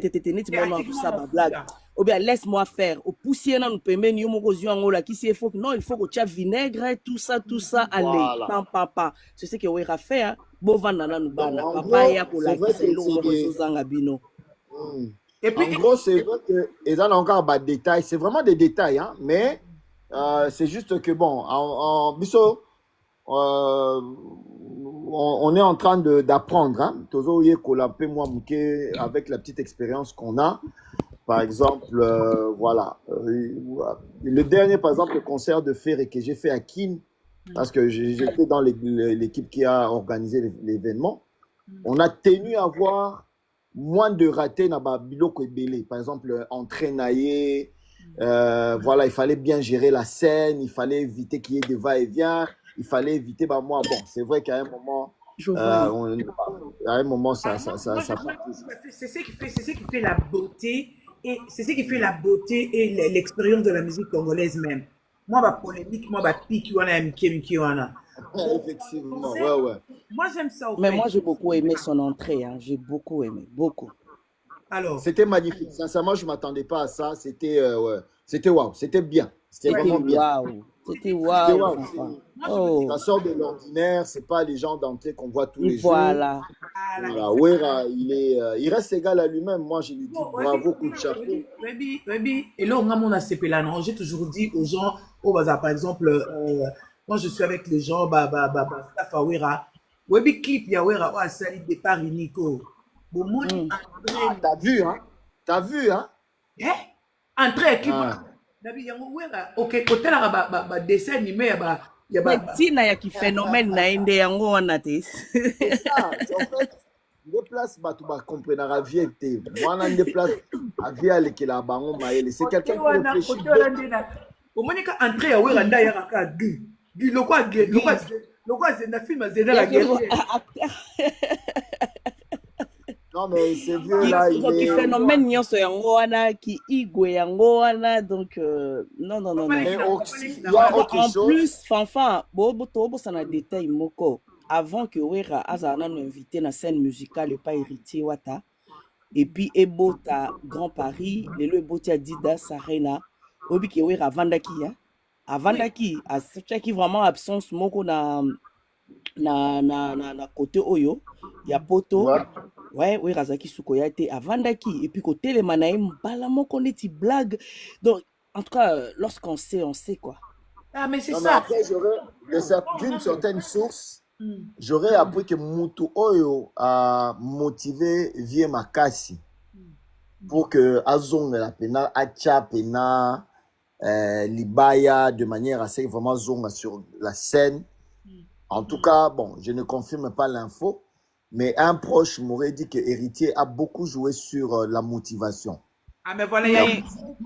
tout ça, blague. Ou bien laisse-moi faire. Au poussière, nous permet nous qui c'est faux. Non, il faut que tu aies vinaigre, tout ça, allez, papa. C'est ce que Wera fait. Hein. Bovan nana nous bana. Papa ya ko la qui c'est l'eau zanga bino. Et puis, en gros, c'est vrai que ils ont encore des détails. C'est vraiment des détails, hein, mais c'est juste que bon, en biso, on est en train d'apprendre, hein. Toujours avec la petite expérience qu'on a. Par exemple, voilà. Le dernier, par exemple, le concert de Ferré que j'ai fait à Kin, parce que j'étais dans l'équipe qui a organisé l'événement, on a tenu à voir moins de ratés dans Biloko Ebele. Par exemple, entraînailler, voilà, il fallait bien gérer la scène, il fallait éviter qu'il y ait des va-et-vient, il fallait éviter, bah moi, bon, c'est vrai qu'à un moment, à un moment, ça c'est ce qui fait la beauté. Et c'est ce qui fait la beauté et l'expérience de la musique congolaise même. Moi, ma polémique, moi, ma pique, effectivement, ouais. Moi, j'aime ça. Mais moi, j'ai beaucoup aimé son entrée. Hein. J'ai beaucoup aimé, beaucoup. Alors, c'était magnifique. Sincèrement, je ne m'attendais pas à ça. C'était wow. C'était bien. C'était vraiment bien. C'était waouh. Ça sort de l'ordinaire. C'est pas les gens d'entrée qu'on voit tous les jours. Voilà. Wera, il reste égal à lui-même. Moi, je lui dis bravo, coup de chapeau. Et là, on a CP j'ai toujours dit aux gens, par exemple, quand je suis avec les gens, Wera, Webi clip, ya Wera, ça y départ, Nico. T'as vu, hein? T'as vu, hein? Entrée, clip. Ok, côté là, dessin animé, tina ya phénomène na ende yango wana te. C'est ça, en fait, des places tu vas comprendre la vie était. Moi on des places à vie avec la bango maël, c'est quelqu'un qui réfléchit. Au moins quand entrer à Wera nda ya ka gu. Gu le quoi zenda film zenda la guerre. Non mais c'est vieux là, il est phénomène nyonso yango wana ki igwe yango wana donc non. Mais il y a autre chose. En plus fanfan bobo sana détail moko avant que Wera azana nous invité na scène musicale et pas héritier wata et puis ebota Grand Paris lelo eboti Adidas Arena obi ke Wera avandaki ya avandaki asachaki vraiment absence moko na côté oyo ya poto ouais Razaki Sukoya te avandaki et puis côté les manaïm bala moko neti blague donc en tout cas lorsqu'on sait on sait quoi. Ah mais c'est ça. Mais après d'une certaine source j'aurais appris que Mutu Oyo a motivé Vie Makasi pour que Azong la pena Acha pena Libaya de manière assez vraiment zonga sur la scène. En tout cas, bon, je ne confirme pas l'info, mais un proche m'aurait dit que Héritier a beaucoup joué sur la motivation. Ah, mais voilà,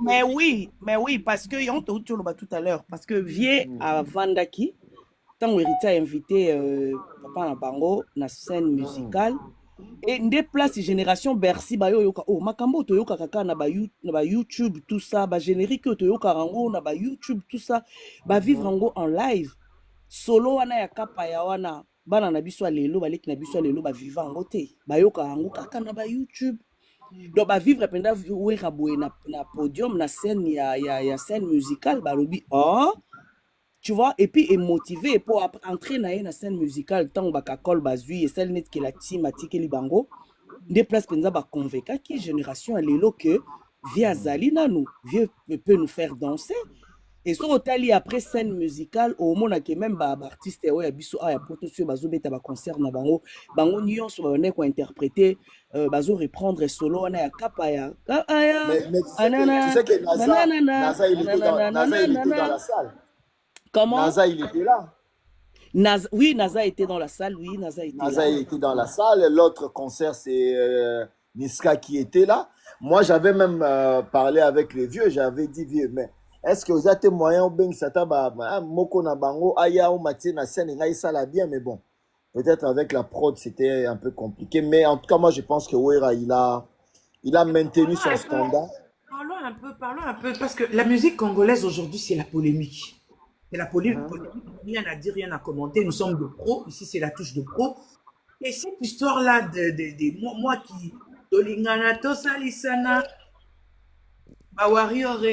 mais oui, parce que, on te dit tout à l'heure, parce que Vie à Vandaki, tant Héritier a invité Papa Nabango na scène musicale, et des places génération Bercy, Makambo, Toyoka Kaka, na YouTube, tout ça, générique, Toyoka Rango, na YouTube, tout ça, vivre en live. Solo wana ya kapa ya wana bana na biso lelo baleki na biso lelo ba vivant ngote bayoka yango kaka na ba YouTube donc ba vivre penda Wera boye na podium na scène ya scène musicale ba lobi tu vois et puis est motivé pour entrer na scène musicale tant ba kakol bazui et celle net que la team atikeli bango des places penza ba convaincre qui génération lelo que via Zalina nous vieux peut nous faire danser. Et sur Otali après scène musicale au monde que même artiste ya biso ya poto sur bazo beta ba concert na bango nyonso ba ko interpréter bazo reprendre solo na ya kapa ya mais tu sais que Naza il était dans la salle. Comment Naza il était là. Oui, Naza était dans la salle, oui, Naza était dans la salle. L'autre concert c'est Niska qui était là. Moi j'avais même parlé avec les vieux, j'avais dit vieux mais est-ce que vous avez moyen de moko na bango aya ou matin na scène ngai ça la bien mais bon peut-être avec la prod c'était un peu compliqué mais en tout cas moi je pense que Wera il a maintenu son standard. Parlons un peu parce que la musique congolaise aujourd'hui c'est la polémique. C'est la polémique, rien à dire, rien à commenter, nous sommes de pros, ici c'est la touche de pro. Et cette histoire là de moi qui Tolingana tosalisana ba warrior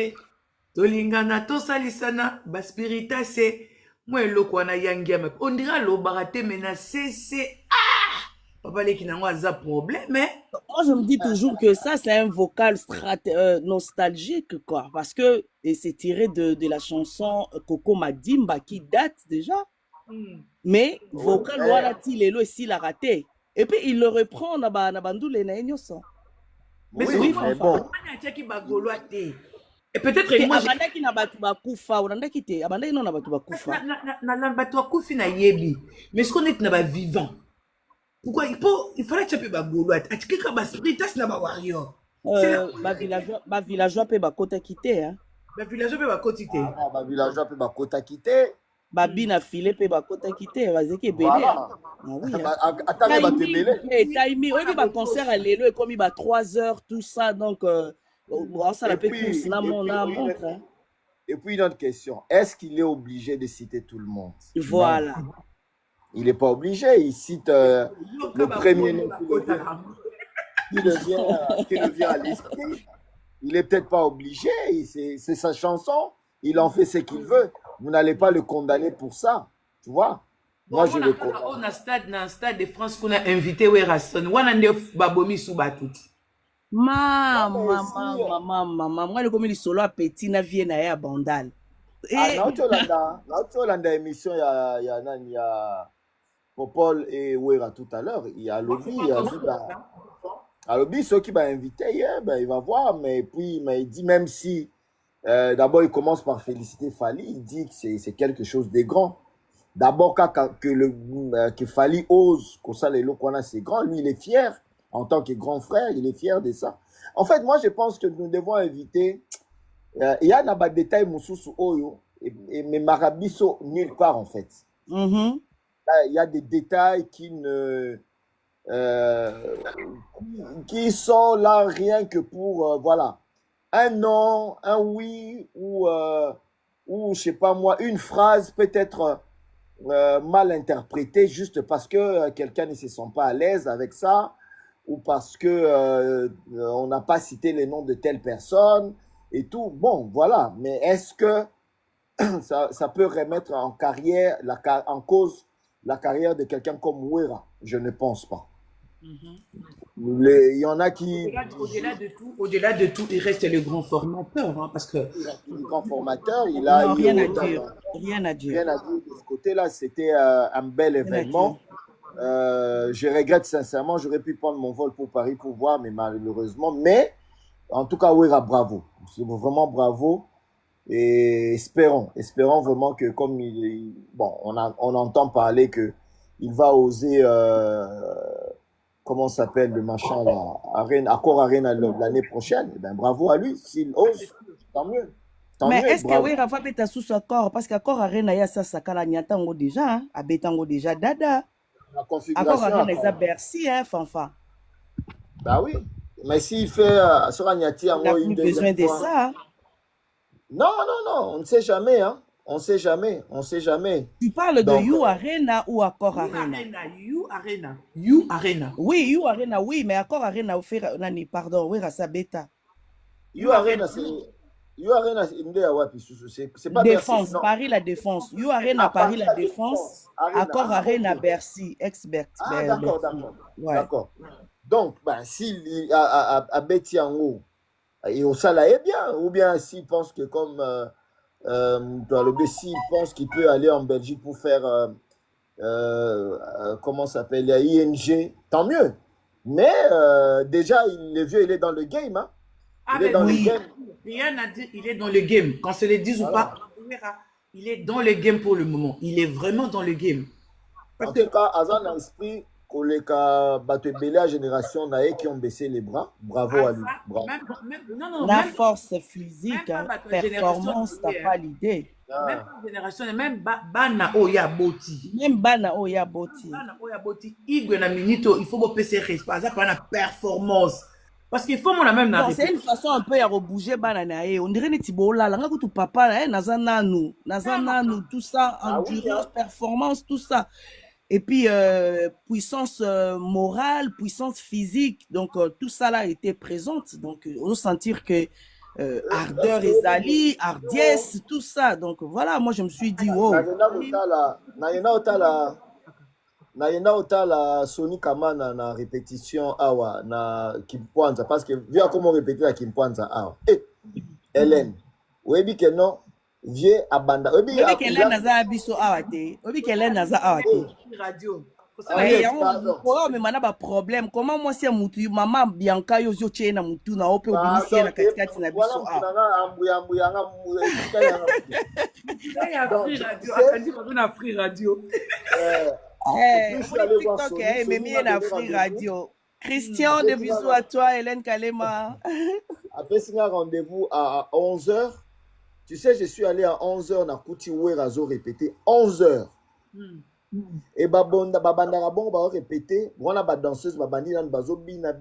tolingana tosalisana ba spiritase moi eloko wana yangi ya on dirait lo barate mena c'est papa leki nango aza problème Moi, je me dis toujours que ça, c'est un vocal nostalgique, quoi. Parce que c'est tiré de la chanson Coco Madimba qui date déjà. Mais vocal, voilà, il est là, il a raté. Et puis, il le reprend dans Bandou, les Naïnyosan. mais Oui, c'est mais oui bon. et peut-être que moi Abandaki na batu bakufa, abandaki te, abandaki non na batu bakufa. na bato akufi na yebi mais ce qu'on est na ba vivant pourquoi il fallait que tu peux ba goloate atikeka ba spiritas na ba warrior Ba villageois pe bakota kité, hein. ba village pe ba kotite Ah, ba villageois pe ba kota quitté. Babi na filé pe bakota kité, bazeki belé. Voilà. Ah oui, Bah, hein. attendez, bah, t'es belé. Timing, oui, bah, concert à l'élo et comme il va 3 heures, tout ça, donc, ça la peut course, là, mon montre, hein. Et puis, une autre question. Est-ce qu'il est obligé de citer tout le monde? Voilà. Non. Il n'est pas obligé. Il cite le premier nom qui le vient à l'esprit. Il n'est peut-être pas obligé. C'est sa chanson. Il en fait ce qu'il veut. Vous n'allez pas le condamner pour ça. Tu vois? Moi, je le condamne. on a stade de France qu'on a invité Werason wana nde babomi sous batuti Maman, moi, le comme il solo à petit, na vie na ya bandal. Ah, Naotolanda émission, il y a Popol et Wera tout à l'heure. Il y a Lobby. Lobby, ceux qui m'a invité hier, ben, il va voir. Mais puis, il dit même si, d'abord, il commence par féliciter Fali, il dit que c'est quelque chose de grand. D'abord, que Fali ose, que ça, les Lokwana, c'est grand. Lui, il est fier. En tant que grand frère, il est fier de ça. En fait, moi, je pense que nous devons inviter. Il y a des détails, Moussoussou Oyo, mais Marabiso, nulle part, en fait. Il y a des détails qui sont là rien que pour, voilà, un non, un oui, ou je sais pas moi, une phrase peut-être mal interprétée juste parce que quelqu'un ne se sent pas à l'aise avec ça, ou parce que on n'a pas cité les noms de telle personne et tout. Bon, voilà. Mais est-ce que ça peut remettre en cause la carrière de quelqu'un comme Wera? Je ne pense pas. Il y en a qui... Au-delà de tout, il reste le grand formateur. Hein, parce que... Le grand formateur, il a... Non, rien à dire. Rien à dire. Rien à dire de ce côté-là. C'était un bel événement. Je regrette sincèrement, j'aurais pu prendre mon vol pour Paris pour voir, mais malheureusement. Mais, en tout cas, Wera, bravo. C'est vraiment bravo. Et espérons vraiment que comme bon, on entend parler que il va oser, comment s'appelle le machin là, Accor Arena l'année prochaine. Eh ben, bravo à lui. S'il ose, tant mieux. Mais est-ce que Wera va mettre sous ce corps? Parce qu'Accor Arena, il y a ça, Sakala Nyatango déjà, hein, à Betango déjà, Dada. La configuration. Accor Arena, ils ont Bercy, hein, Fanfa. Bah oui. Mais s'il fait sur Agnati, il n'a plus besoin de ça. Hein. Non, on ne sait jamais, hein. On ne sait jamais. Tu parles de You Arena ou Accor Arena? You Arena. Oui, You Arena, oui, mais Accor Arena, pardon, oui, Rasa Beta. You Arena, c'est pas Défense, Bercy, Paris la Défense. You Arena, Paris la Défense. Accor Arena, Bercy, ex-Bercy. Ah, d'accord. Ouais. D'accord. Donc, ben, s'il a Betty en haut, et au Salah est bien, ou bien s'il pense que comme s'il pense qu'il peut aller en Belgique pour faire comment ça s'appelle, il y a ING, tant mieux. Mais déjà, le vieux, il est dans le game, hein. Il est dans le game. Rien à dire, il est dans le game. Qu'on se le dise ou pas, il est dans le game pour le moment. Il est vraiment dans le game. En tout cas, Azan a esprit collègue Batebele génération naïe qui ont baissé les bras. Bravo à lui. Bravo. La force physique, performance, t'as pas l'idée. Même génération, même Bana Oya Boti. Même Bana Oya Boti. Bana Oya Boti. Igwe na minito, il faut baisser respect. Ça, pas la performance. Parce qu'il faut la même. C'est une façon un peu à rebouger Bananae. On dirait que Tibola, là, tout papa, Nazananu, tout ça, endurance, performance, tout ça. Et puis, puissance morale, puissance physique. Donc, tout ça là était présente. Donc, on sentir que ardeur et zali, hardiesse, tout ça. Donc, voilà, moi, je me suis dit, wow. Nayenda otala Sony Kamana na répétition awa na Kimpwanza parce que vu comment répéter la Kimpwanza awa. Hélène, webi que non vieux abanda. Webi que Hélène naza abiso awa te. Webi que Hélène naza awa te. Radio. Mais on a un problème. Comment moi c'est mutu maman Bianca yo tche na mutu na ope obinisi na katikati na biso awa. Na Free Radio. TikTok, mais mieux na Free Radio. Christian, de bisous à toi, Hélène Kalema. Après, c'est un rendez-vous à 11h. Tu sais, je suis allé à 11h, na Kouti Werazo répété 11h. Et babanda rabon ba répété, voilà ba danseuse ba bandi nan bazo bina.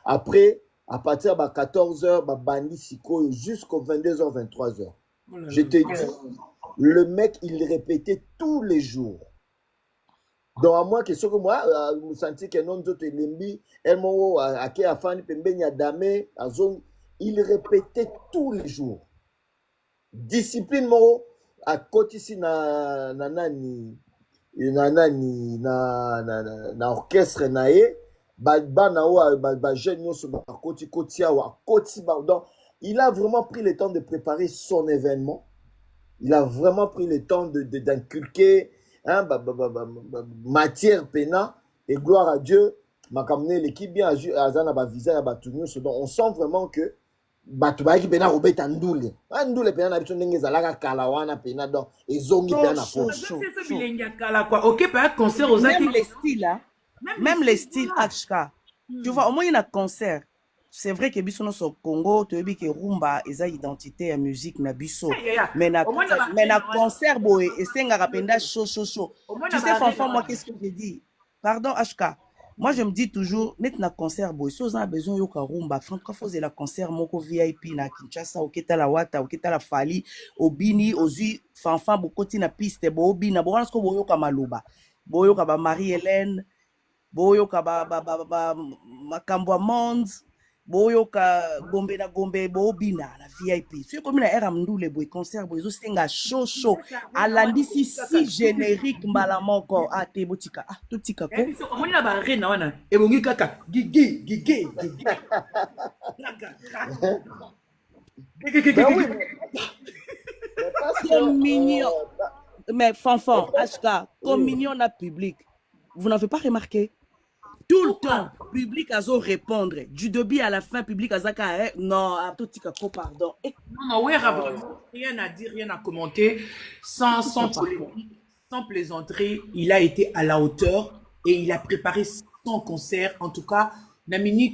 Après, à partir de 14h, ba bandi siko jusqu'au 22h, 23h. Je te dis, le mec, il répétait tous les jours. Donc, à moi, que ce que moi, je me sentis que non, d'autres lembi, elmo, ake afani, pembenya dame, azon, il répétait tous les jours. Discipline, mo, à côté ici, na orchestre, nae, ba jeune, donc, il a vraiment pris le temps de préparer son événement. Il a vraiment pris le temps d'inculquer matière pénale et gloire à Dieu. M'a amené l'équipe bien azana ba visa ba tunyo donc on sent vraiment que batu ba ki pena robeta ndule. Ndule pena na biso ndenge zalaka kala wana pena donc ezongi pena po. C'est bilenga kala quoi. OK, pas concert aux même les styles là. Même les styles HK. Tu vois au moins il y a concert. C'est vrai que biso no so Congo to bi ke rumba eza identité à musique na biso mais na concert boy et senga rapenda chaud. Tu sais Fanfan, moi qu'est-ce que je dis? Pardon HK. Moi je me dis toujours net na concert boy so on a besoin yo ka rumba franco faisait la concert moko VIP na Kinshasa oketa la wata oketa la fali obini ozui Fanfan bokoti na piste bo obina bo wana ko boyo ka maloba boyo ka ba Marie-Hélène boyo ka ba makambo a monde boyoka gombe na gombe bobina na VIP so comme na era mndule boy concert boy zo senga show alandisi si générique mbala moko te botika to tika ko omoni na ba reine wana ebongi kaka gigi comme mignon mais Fanfan HK comme mignon na public vous n'avez pas remarqué? Tout le temps, public a répondre. Du début à la fin, public a non, tout petit pardon. Non, ouais, rien à dire, rien à commenter. Sans plaisanterie, il a été à la hauteur et il a préparé son concert. En tout cas, et puis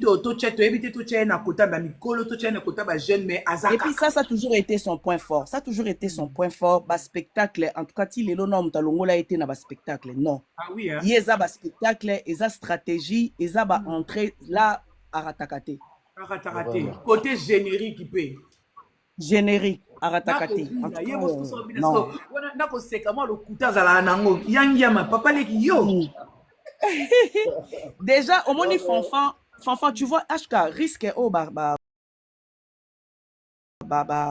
ça a toujours été son point fort. Ça a toujours été son point fort. Bas spectacle, en tout cas, il est l'homme talongo là été na bas spectacle. Non. Ah oui. Hein? Il y a bas spectacle, il y a stratégie, il y a bas entrée là à ratakate. Côté générique qui peut. Générique à ratakate. Non. Déjà, au moins, Fanfan, tu vois, HK risque au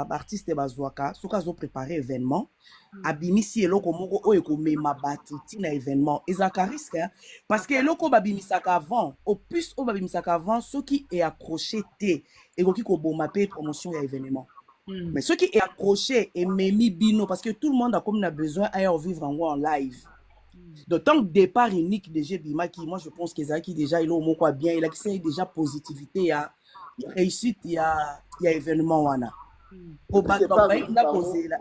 artiste bazouaka, ce qu'ils ont préparé événement, abimisi eloko moko oyo ko mema batuti na événement, ezaka risque parce que eloko babimisaka avant, au plus o babimisaka avant, ceux qui est accroché té et qui ko boma pe promotion ya événement. Mais ceux qui est accroché et memi bino parce que tout le monde a comme besoin à vivre en live. Donc, tant que départ unique de Bima qui, moi je pense que Zaki déjà il est au mot quoi bien, il a déjà positivité, il y a réussite, il y a événement wana. Au bac il a posé là.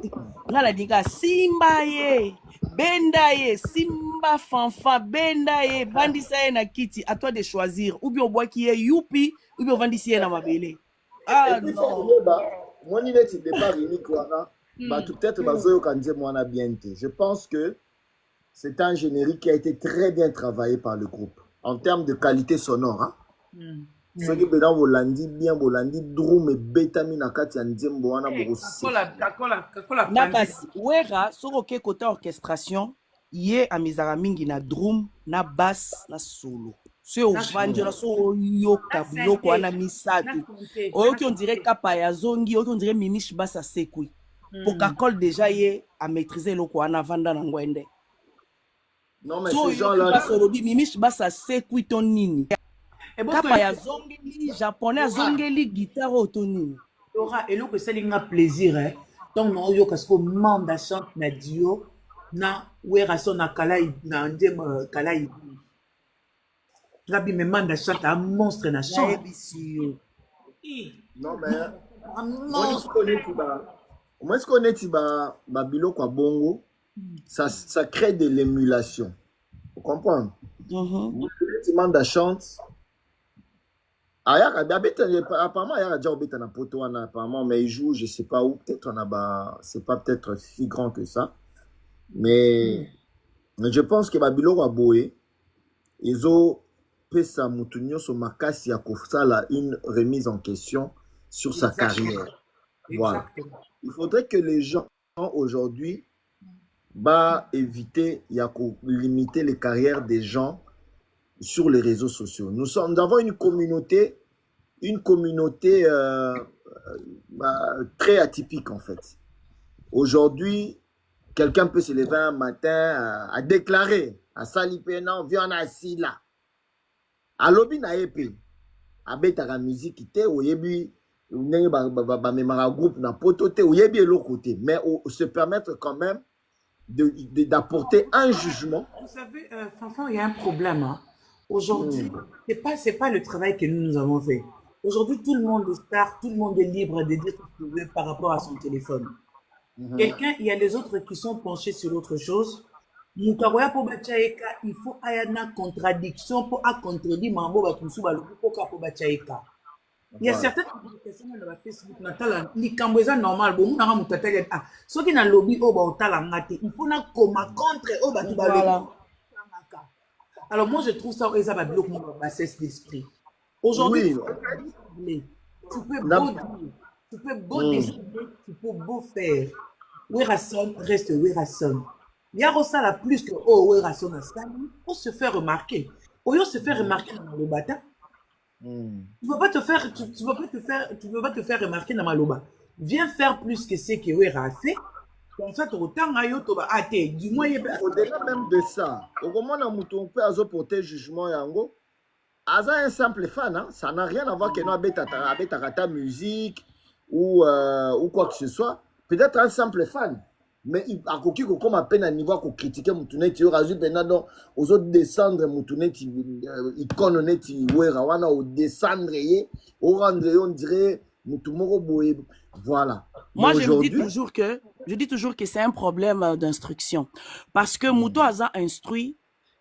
Là la diga Simba ye, Benda ye, Simba Fanfa, Benda ye, Vandisa na Kiti, à toi de choisir ou bien au bois qui est youpi ou bien Vandisa na mabele. Ah non. Moi il est départ unique wana. Bah peut-être bazoyo kanze mwana bien. Je pense que c'est un générique qui a été très bien travaillé par le groupe en termes de qualité sonore. Hein? Ceux qui bedant volandi bien volandi drum et betami na kati ya nzembo wana boko. Nakas wera soko ke côté orchestration ye amizaka mingi na drum na bass na solo so ovandi na so oyoka biloko wana misato oyoki on dirait kapa ya zongi oyoki on dirait mimish bass asekwi Coca-Cola déjà ye a maîtrisé eloko wana vanda na ngwende Non, mais so ces gens-là. oyoki olobi mimish bass asekwi to nini kapa ya zongeli japonais azongeli guitare oyo to nini Laura, eloko esalinga plaisir donc na oyoka siko manda chante na dio na wera so na kalai na ndem kalai Gabi me manda chante un monstre na chante nayebisi yo Non, mais moi, je connais ba biloko à bongo, ça crée de l'émulation. Vous comprenez? Tu demandes chante. Apparemment, il y a déjà obéta na poto apparemment, mais il joue, je sais pas où, peut-être on a ba, c'est pas peut-être si grand que ça, mais je pense que ba biloko à boé, ils ont pesa mutunyo so makasi ya kofsala une remise en question sur sa carrière. Voilà. Il faudrait que les gens aujourd'hui éviter limiter les carrières des gens sur les réseaux sociaux. Nous avons une communauté très atypique en fait. Aujourd'hui, quelqu'un peut se lever un matin à déclarer à Salipena, viens assis là. À lobby na épée, à la musique te oyebi groupe na potote oyebi l'autre côté, mais se permettre quand même d'apporter un jugement. Vous savez, Fanfan, il y a un problème. Hein. Aujourd'hui, c'est pas le travail que nous avons fait. Aujourd'hui, tout le monde est star, tout le monde est libre de dire ce qu'il veut par rapport à son téléphone. Quelqu'un, il y a les autres qui sont penchés sur autre chose. Il faut une contradiction pour contredire Mambo Batumsu il y a certaines publications dans Facebook, les normal, bon, ceux qui n'ont lobby il faut na contre alors moi je trouve ça ça va bloquer mon bassesse d'esprit. Aujourd'hui, tu peux beau dire, tu peux beau décider, tu peux beau faire. Werason reste Werason. Il y a ça la plus que Werason a ça pour se faire remarquer. Au lieu de se faire remarquer dans le bâtard. Tu ne veux pas te faire remarquer dans Maloba. Viens faire plus que ce que Wera a fait. Comme ça, autant du moins au-delà même de ça, au moment où on peut apporter jugement yango, Aza un simple fan, hein? Ça n'a rien à voir que nous ta musique ou quoi que ce soit. Peut-être un simple fan. Mais il a coquille comme à peine à niveau qu'on critiquer Moutoune, tu auras juste maintenant aux autres descendre Moutoune, icône neti wera wana au descendre au rendre on dirait Moutoumoro boé. Voilà. Moi je dis toujours que c'est un problème d'instruction parce que Mouto Aza instruit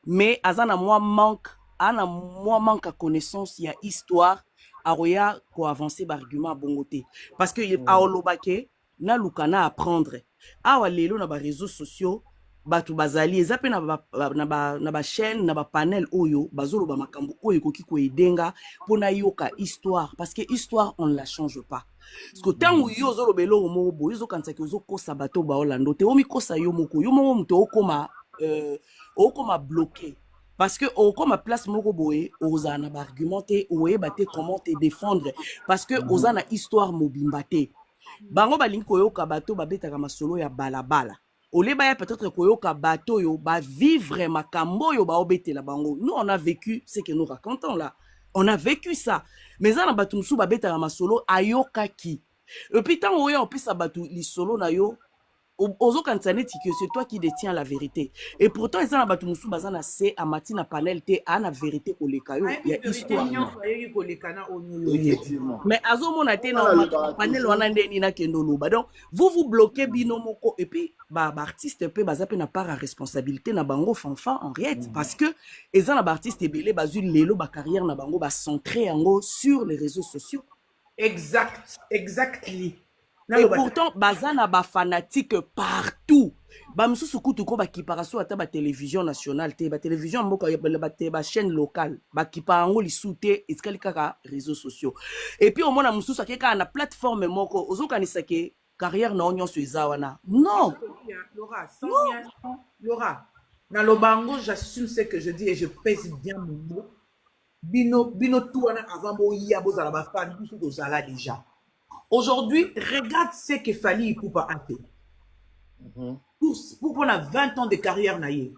mais Aza na moi manque à connaissance il y a histoire à roya ko avancer par argument bongoté parce que a olobake na lukana apprendre awa lelo na ba réseaux sociaux batu bazali ezape na ba chaîne na ba panel oyo bazolo ba makambo oyo koki ko edenga pona yoka histoire parce que histoire on la change pas parce que tant yo zolo belo mo bo yo kanisa ki ozo kosa bato ba olando te omi kosa yo moko muto okoma bloqué parce que okoma place moko boye ozana ba argumenter oye baté comment te défendre parce que ozana histoire mobimba te bango balingi koyoka bato babetaka masolo ya balabala oleba ya peut-être koyoka bato yo ba vivre makambo yo ba obetela bango. Nous on a vécu ce que nous racontons là, on a vécu ça mais ça na bato musu babetaka masolo ayoka ki et puis tant oyo opesa bato lisolo na yo ozo kansaneti que c'est toi qui détiens la vérité et pourtant ça na bato musu bazana c'est à matina panel te ana vérité koleka yo ya histoire mais azo mona te na panel wana ndeni na kendo loba donc vous bloquez bino moko et puis ba artiste pe baza pe na part à responsabilité na bango fanfa en réalité parce que eza na ba artiste ebele bazu lelo ba carrière na bango ba centré yango sur les réseaux sociaux. Exactly. Et pourtant, bazana ba fanatique partout. Ba msusu kutu ko ba kiparaso ata ba télévision nationale te ba télévision moko ba chaîne locale ba kiparango li soute etikali kaka réseaux sociaux. Et puis au mona msusu akeka na plateforme moko ozokanisa ke carrière na onyo so ezawana. Non. Laura, Dans le bango, j'assume ce que je dis et je pèse bien mon mot. Bino tout avant Moïa, Bozala Bafan, tout Bozala déjà. Aujourd'hui, regarde ce que Fally Ipupa a fait. Pour prendre 20 ans de carrière, naïe.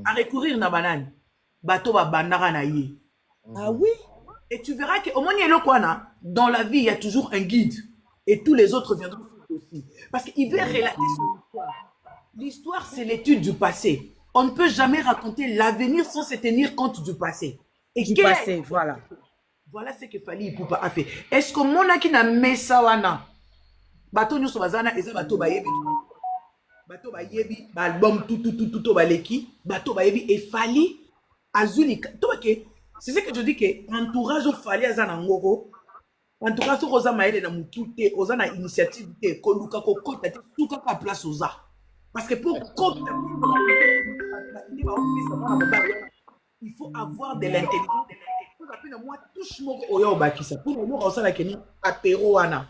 À recourir na banane, bateau ba bandara naïe. Ah oui? Et tu verras qu'au moins, dans la vie, il y a toujours un guide. Et tous les autres viendront aussi. Parce qu'il veut relater son histoire. L'histoire, c'est l'étude du passé. On ne peut jamais raconter l'avenir sans se tenir compte du passé. Et Du passé, voilà. Voilà ce que Fally Ipupa a fait. Est-ce que mon aki na mesawana? Bateau nyonso bazana, eza bateau bayebi. Bateau bayebi, ba album tout baleki. Bateau bayebi et Fally azuli. C'est ce que je dis que entourage au Fally azana ngoko. Entourage au Rosa Maëlle na mutute, oza na initiative te, koluka kokota te, tout ka place oza. Parce que pour il faut avoir de l'intelligence. Moi touche mon oyo bakisa. Pour moi oza la keni apéro wana.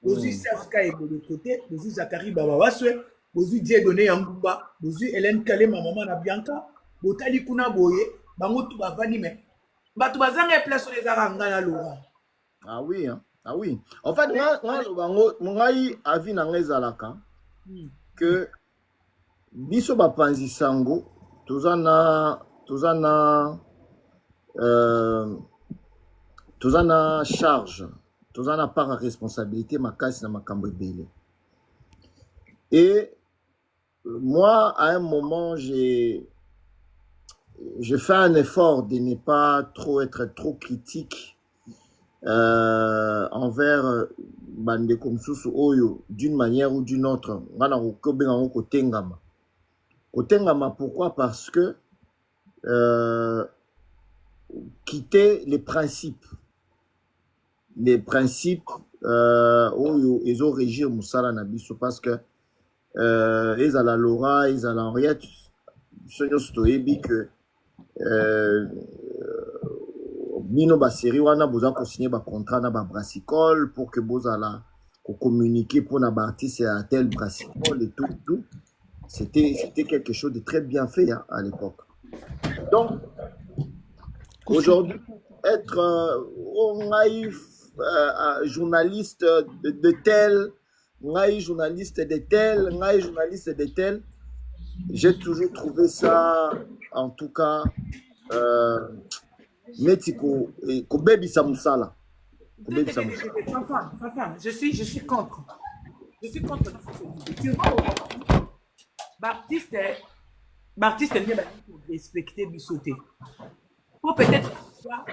Ozu Safka et de l'autre côté, ozu Zakari Baba Waswe, ozu Dieudonné Yangumba, ozu Hélène Kalema maman na Bianca, botali kuna boye, bango tout bavani mais batu bazanga place sur les aranga na Laura. Ah oui, hein? Ah oui. En fait, moi, ngai avi na ngai zalaka que biso bapanzi sango tozana charge, tozana part à responsabilité makasi na makambo ebele. Et moi, à un moment, j'ai fait un effort de ne pas être trop critique envers bandeko mosusu oyo d'une manière ou d'une autre. Kotengama, pourquoi? Parce que quitter les principes oyo ils ont régir musala na biso, parce que ils à la Laura, ils à l'Henriette, ils toyebi que bino ba série wana boza ko signer ba contrat na ba brassicole pour que bozala ko communiquer pour na ba artiste à tel brassicole et tout. C'était quelque chose de très bien fait, hein, à l'époque. Donc aujourd'hui être journaliste de tel, journaliste de tel, j'ai toujours trouvé ça, en tout cas, Metiko et Kobebi Samusala. Je suis contre. Je suis contre. Tu vois, Baptiste est bien pour respecter Bissoté. Pour peut-être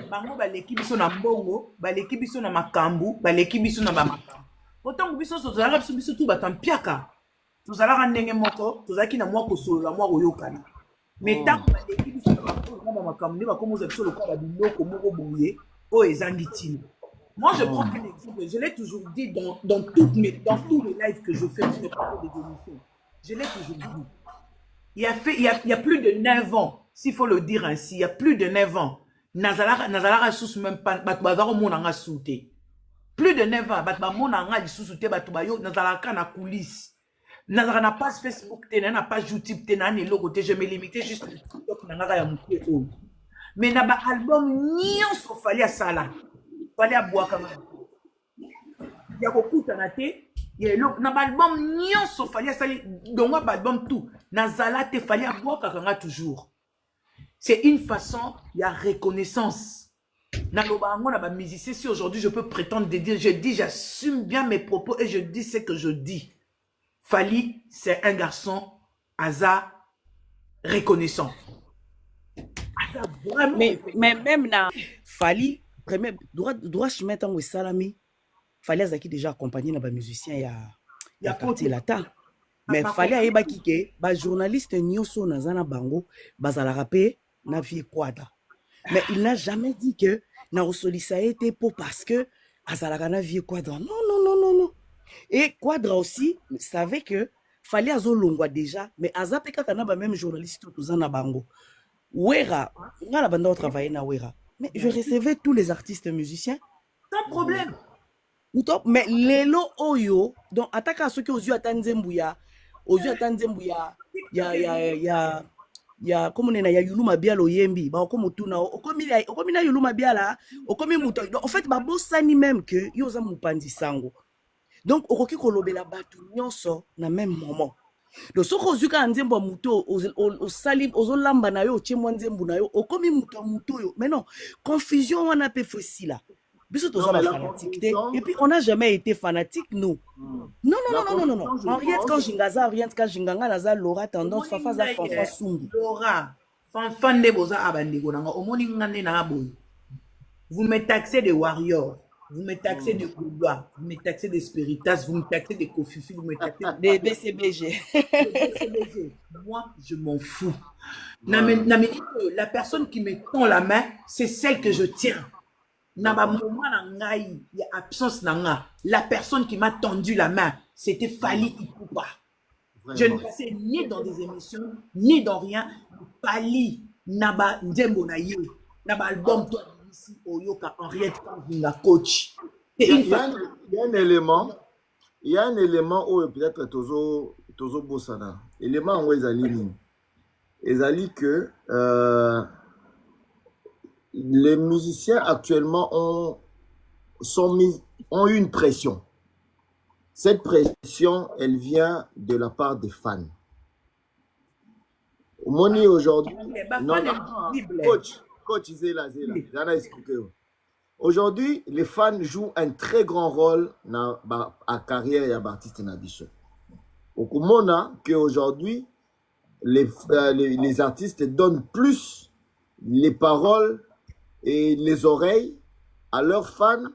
bango baleki biso na mbongo, baleki biso na makambu, baleki biso na bamakambu. Autant que biso tozalaka biso tout batampiaka. Tozalaka ndenge moko, tozalaki na mwa kosolola mwa koyokana. Mais tant que baleki biso na makambu, ne bakomoza biso lokola biloko moko boye oyo ezangi ntina. Moi, je prends un exemple. Je l'ai toujours dit dans tous les lives que je fais, je ne parle pas d'évolution. Je l'ai toujours dit. Il y a plus de 9 ans, s'il faut le dire ainsi, il y a plus de 9 ans, Nazala sous même pas, Batbazaro Monanga souté. Plus de 9 ans, Batba Monanga sous-souté, Batbayo, Nazala na coulisses. Nazala n'a pas Facebook, n'a pas YouTube, n'a ni logo, je me limitais juste à TikTok, Nazala ya mouké haut. Mais n'a pas album, nyon so fallait à ça là. Fallait à boire quand même. Il y a beaucoup de na album nyonso fallait sali donc album tout nazala te fallait avoir kakanga toujours. C'est une façon, il y a reconnaissance. Na lobango na ba musicien, si aujourd'hui je peux prétendre de dire, je dis, j'assume bien mes propos et je dis ce que je dis. Fally, c'est un garçon Aza reconnaissant. Aza vraiment. Mais même na Fally, premier droit chemin tant que salami. Fallait azaki déjà accompagné na ba musicien ya quartier latin. Mais fallait ayeba kike ba journaliste nyoso nazana bango bazala rapé na vie quadra. Mais il n'a jamais dit que na osolisa été pour parce que azala na vie quadra. Non. Et quadra aussi savait que fallait azolongwa déjà, mais azape kaka na ba même journaliste tozana bango. Wera, ngala banda travailler na Wera. Mais je recevais tous les artistes musiciens sans problème. Mais lelo oyo donc attaque à ceux qui aux yeux attendent Zembuya, ya comme on est ya Yulu Mabiala oyembi ba comme tuna okomi na Yulu Mabiala okomi muto en fait ba bosani même que yo za mupandi sango donc okoki kolobela batu nyonso na même moment donc soko ozuka nzembo muto osali ozolamba na yo otie mwa nzembo na yo okomi muto yo mais non confusion wana pe facile biso toza ba fanatique et puis on n'a jamais été fanatique nous. Non. Henriette quand Jingaza, Henriette quand Jinganga, Naza, Laura, tendance, Fafa, za, Fanfa, Sungu. Laura, Fanfan de Boza, Abandego, Nanga, Omoni Ngane na Aboy. Vous me taxez de warriors, vous me taxez de Kouba, vous me taxez de Spiritas, vous me taxez de Kofifi, vous me taxez de BCBG. Moi, je m'en fous. La personne qui me tend la main, c'est celle que je tiens. Naba moment na ngai, il y a absence nanga. La personne qui m'a tendu la main, c'était Fali Ipupa. Je ne passais ni dans des émissions, ni dans rien. Fali, Naba Ndembo na ye, Naba album toi ici Oyoka Henriette Kanzinga coach. Il y a un élément où peut-être Tozo Bossana. Élément où ils allaient que les musiciens actuellement ont eu une pression. Cette pression, elle vient de la part des fans. Moni aujourd'hui, coach Zéla, j'en ai expliqué. Aujourd'hui, les fans jouent un très grand rôle dans la carrière et l'artiste Nabiso. Au Kumona, qu'aujourd'hui, les artistes donnent plus les paroles et les oreilles à leurs fans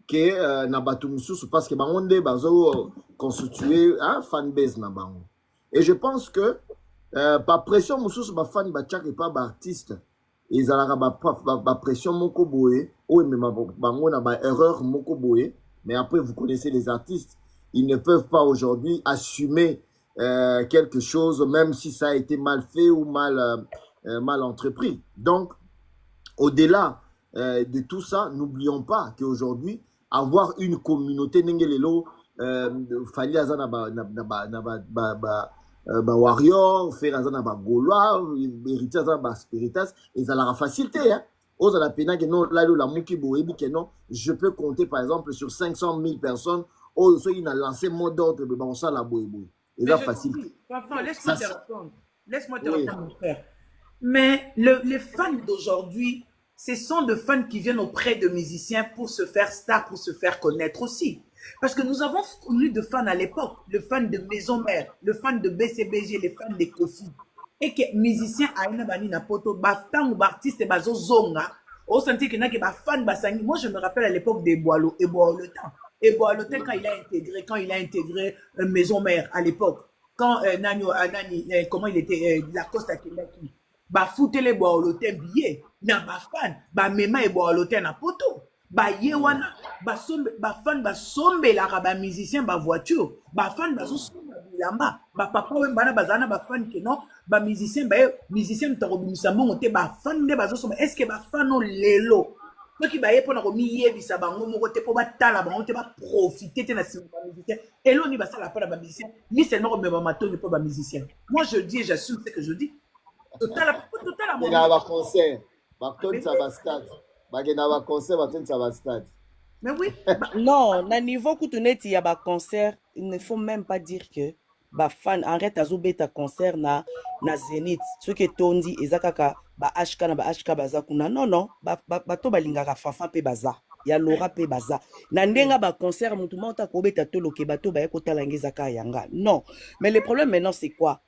que Nabatu Moussous parce que Bangonde bazo constitué un fanbase Nabango. Et je pense que par pression Moussous ba fan ba tchak et pas ba artiste ils allaient ba pression moko boé ou même bango na ba erreur moko boé mais après vous connaissez les artistes ils ne peuvent pas aujourd'hui assumer quelque chose même si ça a été mal fait ou mal entrepris. Donc au-delà de tout ça, n'oublions pas qu'aujourd'hui, avoir une communauté, Nengelelo, Fali Azana warrior, faire Azana Gaulois, héritier Azana Spiritas, et ça la facilité. Hein. Aux la pena que non, là, la Mouki Boébi, que non, je peux compter par exemple sur 500 000 personnes, où il a lancé mot d'ordre de Bansa la Boébi. Et ça facilite. Laisse-moi te répondre. Laisse-moi te répondre, mon frère. Mais les fans d'aujourd'hui, ce sont des fans qui viennent auprès de musiciens pour se faire star, pour se faire connaître aussi. Parce que nous avons connu de fans à l'époque, le fan de Maison Mère, le fan de BCBG, les fans de Kofi. Et que musiciens à une bani na poto, baftan ou artiste bazo zonga, au senti que n'a que fan basangi. Moi je me rappelle à l'époque des Boileau et Boileautin. Et Boileautin quand il a intégré Maison Mère à l'époque, quand comment il était Lacoste à Kendaki. Ba foutele Boileautin billet na ba fan ba mema e Boileautin na poto ba yewana ba fan ba sombe la ba musicien ba voiture ba fan ba zo somba bilamba ba papa we bana bazana ba fan que non ba musicien mtarobimisa mbongo te ba fan de ba zo somba est-ce que ba fan no lelo soki ba ye pona ko mi yebisa bango moko te po ba tala bango te ba profiter te na sima ba musicien eloni ba sala pa ba musicien ni seulement ko meba matoni po ba musicien. Moi je dis et j'assume ce que je dis. Total concert. Mais oui. Non, na niveau kutuneti ya ba concert, il ne faut même pas dire que ba fan arrête azobeta concert na Zénith. Ce que tondi ezakaka ba HK bazakuna. Non, ba to balingaka fafa pe baza. Ya Laura pe baza. Na ndenga ba concert mutu monta ko beta to loke bato ba ekota langezaka yanga. Non. Mais le problème maintenant c'est quoi?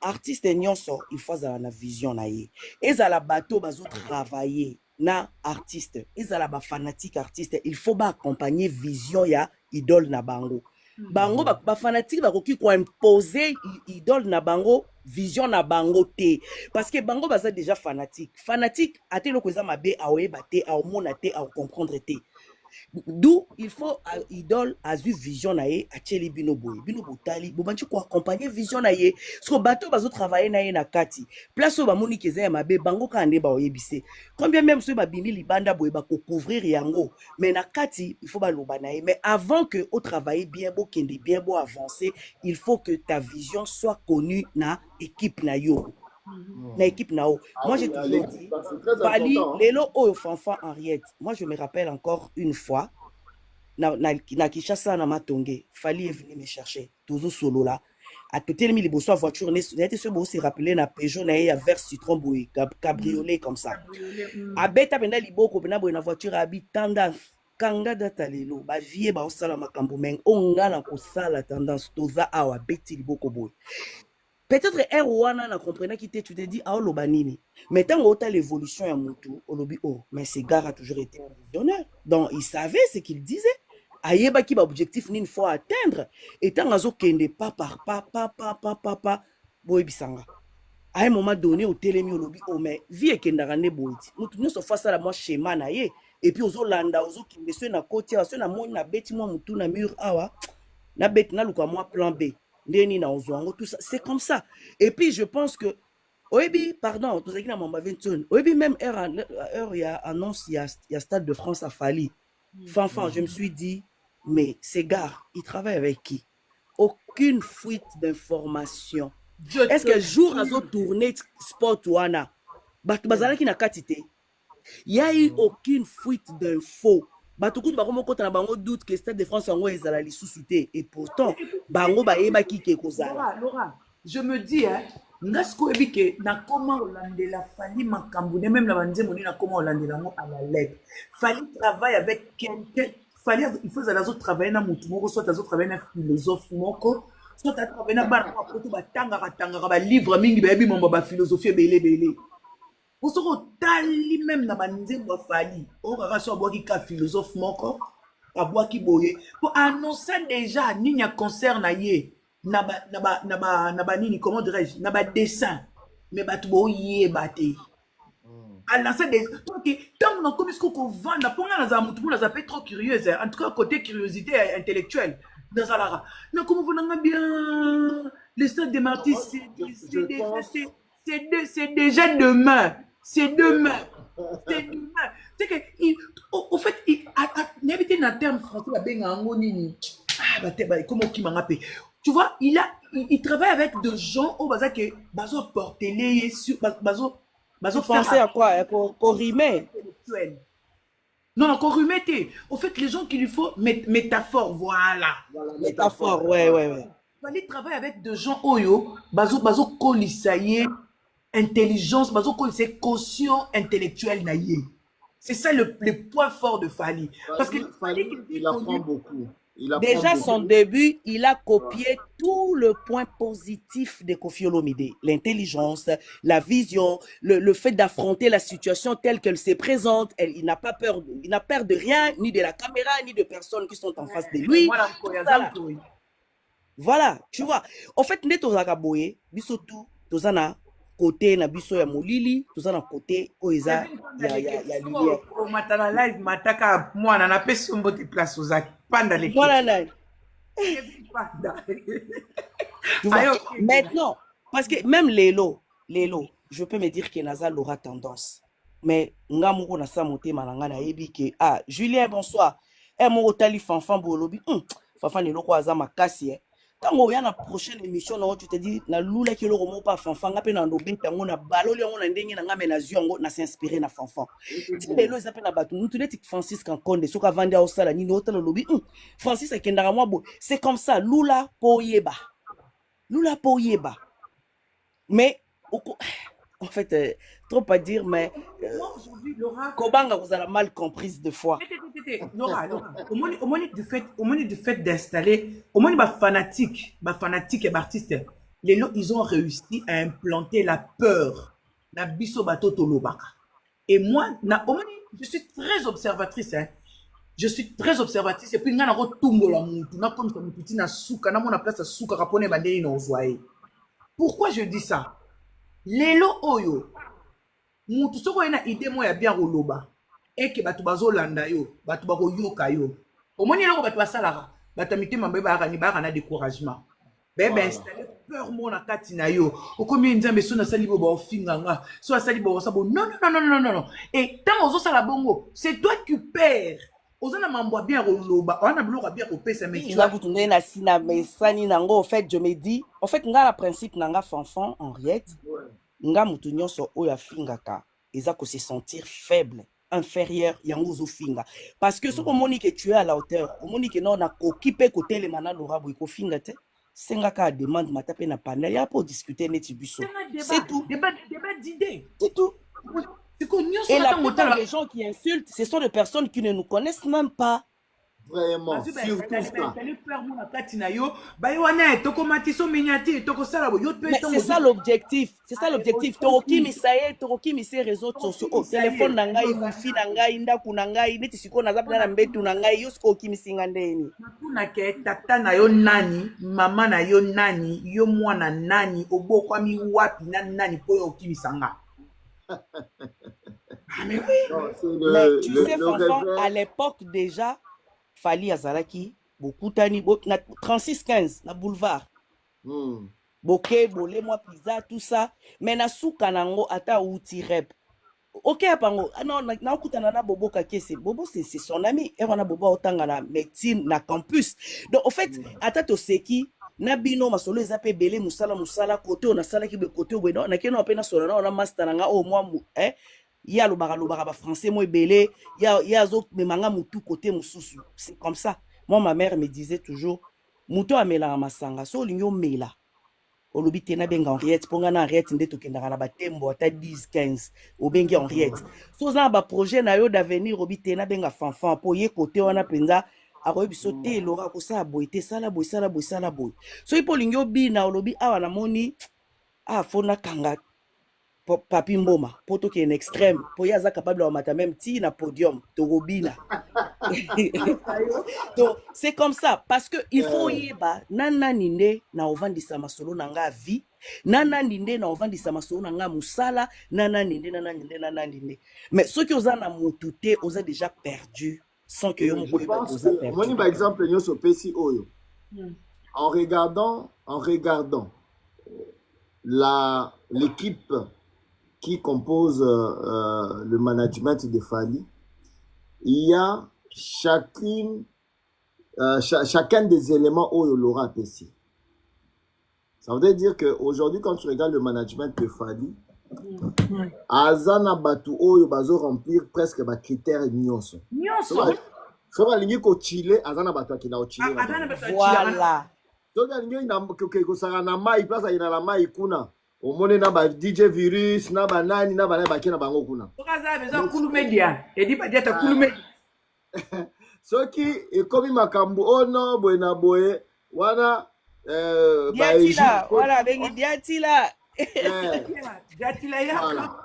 Artiste nyonso il faut avoir la vision na ye ezala bato bazo travailler na artiste ezala ba fanatique artiste il faut ba accompagner vision ya idole na bango bango ba fanatique ba koki ko imposer idole na bango vision na bango te parce que bango baza déjà fanatique atelo ko za mabe aoyeba te aomona te a comprendre te. D'où il faut idole a vu vision na ye acheli bino botali bobanchi ko accompagner vision na ye so bato bazo travailler na ye na kati place o ba moni keza ya mabe bango ka ande ba oyebise combien même so ba bimi libanda boye ba ko couvrir yango mais na kati il faut ba loba na ye mais avant que au travailler bien beau kende bien beau avancer il faut que ta vision soit connue na équipe na yo na équipe nao. Ah Moi oui, j'ai toujours dit c'est très Fally important. Hein. lelo oyo fanfan Henriette. Moi je me rappelle encore une fois na Kinshasa na Matonge, Fally est venu me chercher toujours solo là. À côté de mi liboso a voiture on était ce beau se rappeler na Peugeot na ya vert citron boy cabriolet comme ça. A beta penda liboko penda boy na voiture abi tendance kanga data lelo ba vie ba osala makambo meng onga na kosala tendance toza awa beti liboko boy. Peut-être Erwana na comprenait qui tu te dis ah lobanini. Mais tant que l'évolution ya mutu olobi oh mais ce gars a toujours été un visionnaire. Donc il savait ce qu'il disait. Ayeba ki ba objectif ni une fois atteindre et tant azo kende pas par pas boy bisanga. À un moment donné au télémi olobi oh mais vie kendara ne boyti. Mutu nyonso face à la moi schéma na ye et puis ozo landa ozo kinde so na côté so na moni na beti moi mutu na mur awa na beti na luka moi plan B. Tout ça, c'est comme ça. Et puis je pense que Oebi, pardon, Oebi même il y a annonce, il y a Stade de France à Fally. Fanfan, je me suis dit, mais ces gars, ils travaillent avec qui? Aucune fuite d'informations. Est-ce que jour à tourner sport Wana, bazala qui n'a katité? Il y a eu aucune fuite d'infos. Batuku bakomo kota na bango doute que Stade de France en est à la sous-souté et pourtant bango ba yeba ki ke kozala. Laura, je me dis hein, ngasko ebike na comment olandela Fally makambu même la bande moni na comment olandela ngo à la lettre. Fally travaille avec quelqu'un, Fally il faut za zo travailler na mutu moko soit azo travailler na philosophe moko soit à travailler na bana ko to batanga ba livre mingi ba yebi momba ba philosophie belé. Pour ce tali même na banzembo Fally on va so bois qui ka philosophe moko a bois qui boye pour annoncer déjà ni nya concert na ye na ba nini comment dirais-je na ba dessin mais ba tubo ye baté à lancer des OK tant on comme ce qu'on vend pour na za mutu na za peut trop curieuse en tout cas côté curiosité intellectuelle dans ça là mais comment vous n'avez bien les stades des martyrs c'est déjà demain. C'est demain. C'est demain. C'est que, au fait, n'habiter dans le terme français, tu vois, il travaille avec des gens au bazar que bazo porter sur bazo penser à quoi? Corrimer. Non, corrimer. Au fait, les gens qu'il lui faut métaphore, voilà. Métaphore, ouais. Il fallait travailler avec des gens oyo bazo kolisaye intelligence, c'est quotient intellectuel naïe. C'est ça le point fort de Fally. Parce que il apprend beaucoup. Déjà, son début, il a copié tout le point positif de Koffi Olomide. L'intelligence, la vision, le fait d'affronter la situation telle qu'elle se présente. Il n'a pas peur, il n'a peur de rien, ni de la caméra, ni de personnes qui sont en face de lui. Voilà, tu vois. En fait, nous sommes bisotou, tozana côté na biso ya molili, tozana côté oeza ya lumière. Au matana live mataka mwana na pesi mbote place ozaki panda les. Voilà. Maintenant, parce que même Lelo, je peux me dire que Nazal aura tendance. Mais ngamoko na sa moté malanga na yebi ke Julien bonsoir. Mon otali fanfan bolobi. Fanfan lelo ko azama kasi Tango ya na prochaine émission na tu te dis na lula ki loko mo pa fanfan ngape na ndo bentango na baloli yango na ndenge na ngame na ziongo na s'inspirer na fanfan. Ti lelo zape na batu mutu neti Francis Kankonde soka vandi au sala ni nota lobi. Francis akendara moi bo. C'est comme ça lula po yeba. Mais en fait trop à dire mais aujourd'hui Laura Kobanga vous avez mal comprise de fois. Laura au moins du fait d'installer au moins ba fanatique et artiste les lots ils ont réussi à implanter la peur na biso bato tolobaka et moi na au moins je suis très observatrice et puis ngana ko tumbola mutu na comme ça mutu na suka na mona place suka kapone bandeli na ozwaye. Pourquoi je dis ça? Lelo oyo mutu soko ena idée mo ya bien koloba eke batu bazolanda yo batu bakoyoka yo omoni eloko batu basalaka batu mitema mbeba ni na découragement bebe installer peur mo na kati na yo okomi nzambe so na sali bo ba ofinganga so asali bo sabo non et tant ozo sala bongo c'est toi qui perds ozana mambo bien koloba ona biloko bien kopesa mais tu vas boutonner na sina mais sani nango en fait je me dis en fait nga la principe nanga fanfan Henriette nga mutu nyonso oyo afingaka eza ko se sentir faible, inférieur yango ozofinga parce que soki omoni ke tu es à la hauteur, omoni ke non nakoki mpe kotelema na Laura boye kofinga te, sengaka demande mata mpe na panel ya po discuter neti biso, c'est tout, débat d'idées, c'est tout. Et la plupart des gens qui insultent, ce sont des personnes qui ne nous connaissent même pas. Vraiment, surtout ça. Mais c'est ça l'objectif. C'est ça l'objectif. Toroki misaye, toroki misé réseaux sociaux. Oh, téléphone nangai, wifi nangai, ndaku nangai, neti siko nazap na mbetu nangai, yosko ki misinga ndeni. Nakuna ke tata na yo nani, mama na yo nani, yo mwana nani, obo kwa mi wapi na nani po yo ki misanga. Mais oui. Non, mais tu sais, Fanfan, à l'époque déjà, Fali Azalaki, beaucoup tani, 36-15, na boulevard. Boké, bolé, moi, pizza, tout ça. Mais na souka nango, ata outi rep. Ok, pango, non, na okutana na Bobo Kakese. Bobo, c'est son ami. Et on a Bobo otanga na médecine, na campus. Donc, au fait, ata to seki, na bino masolo ezape belé musala côté on a sala ki be côté on a keno apena solo na on a master nga o moi ya lo ba français moi belé ya zo me manga mutu côté mususu, c'est comme ça. Moi ma mère me disait toujours muto amela masanga so linyo mela olobi tena benga Henriette ponga na Henriette ndeto kendaka na batembo ata 10 15 obengi Henriette so za ba projet na yo d'avenir obi tena benga fanfan po ye côté wana penza akoye biso te Laura ko sa boy te sala boy so ipo lingyo bina olobi awa na moni fona kanga papi mboma poto ki en extrême po yaza capable de mata même ti na podium to robina. Donc c'est comme ça parce que il faut yeba nana ninde na ovandisa masolo na nga vie, nana ninde na ovandisa masolo na nga musala, nana ninde mais ceux qui osana motuté osa déjà perdu sans que yo je pense que moi par exemple nyoso pesi oyo en regardant l'équipe qui compose le management de Fali, il y a chacun des éléments oyo Laura pesi. Ça veut dire que aujourd'hui quand tu regardes le management de Fali, azana batu oyo bazo remplir presque ba critères nyonso. So ba lingi ko chile azana batu akina o chile. Voilà. Donc lingi na ko sara na mai place ina la mai kuna. Omone na ba DJ Virus na ba nani na ba na ba kina bango kuna. So kaza bezo kulu media. Edi ba dieta kulu media. Soki ekomi makambo ono boena boye wana Diatila, voilà bengi Diatila. Voilà.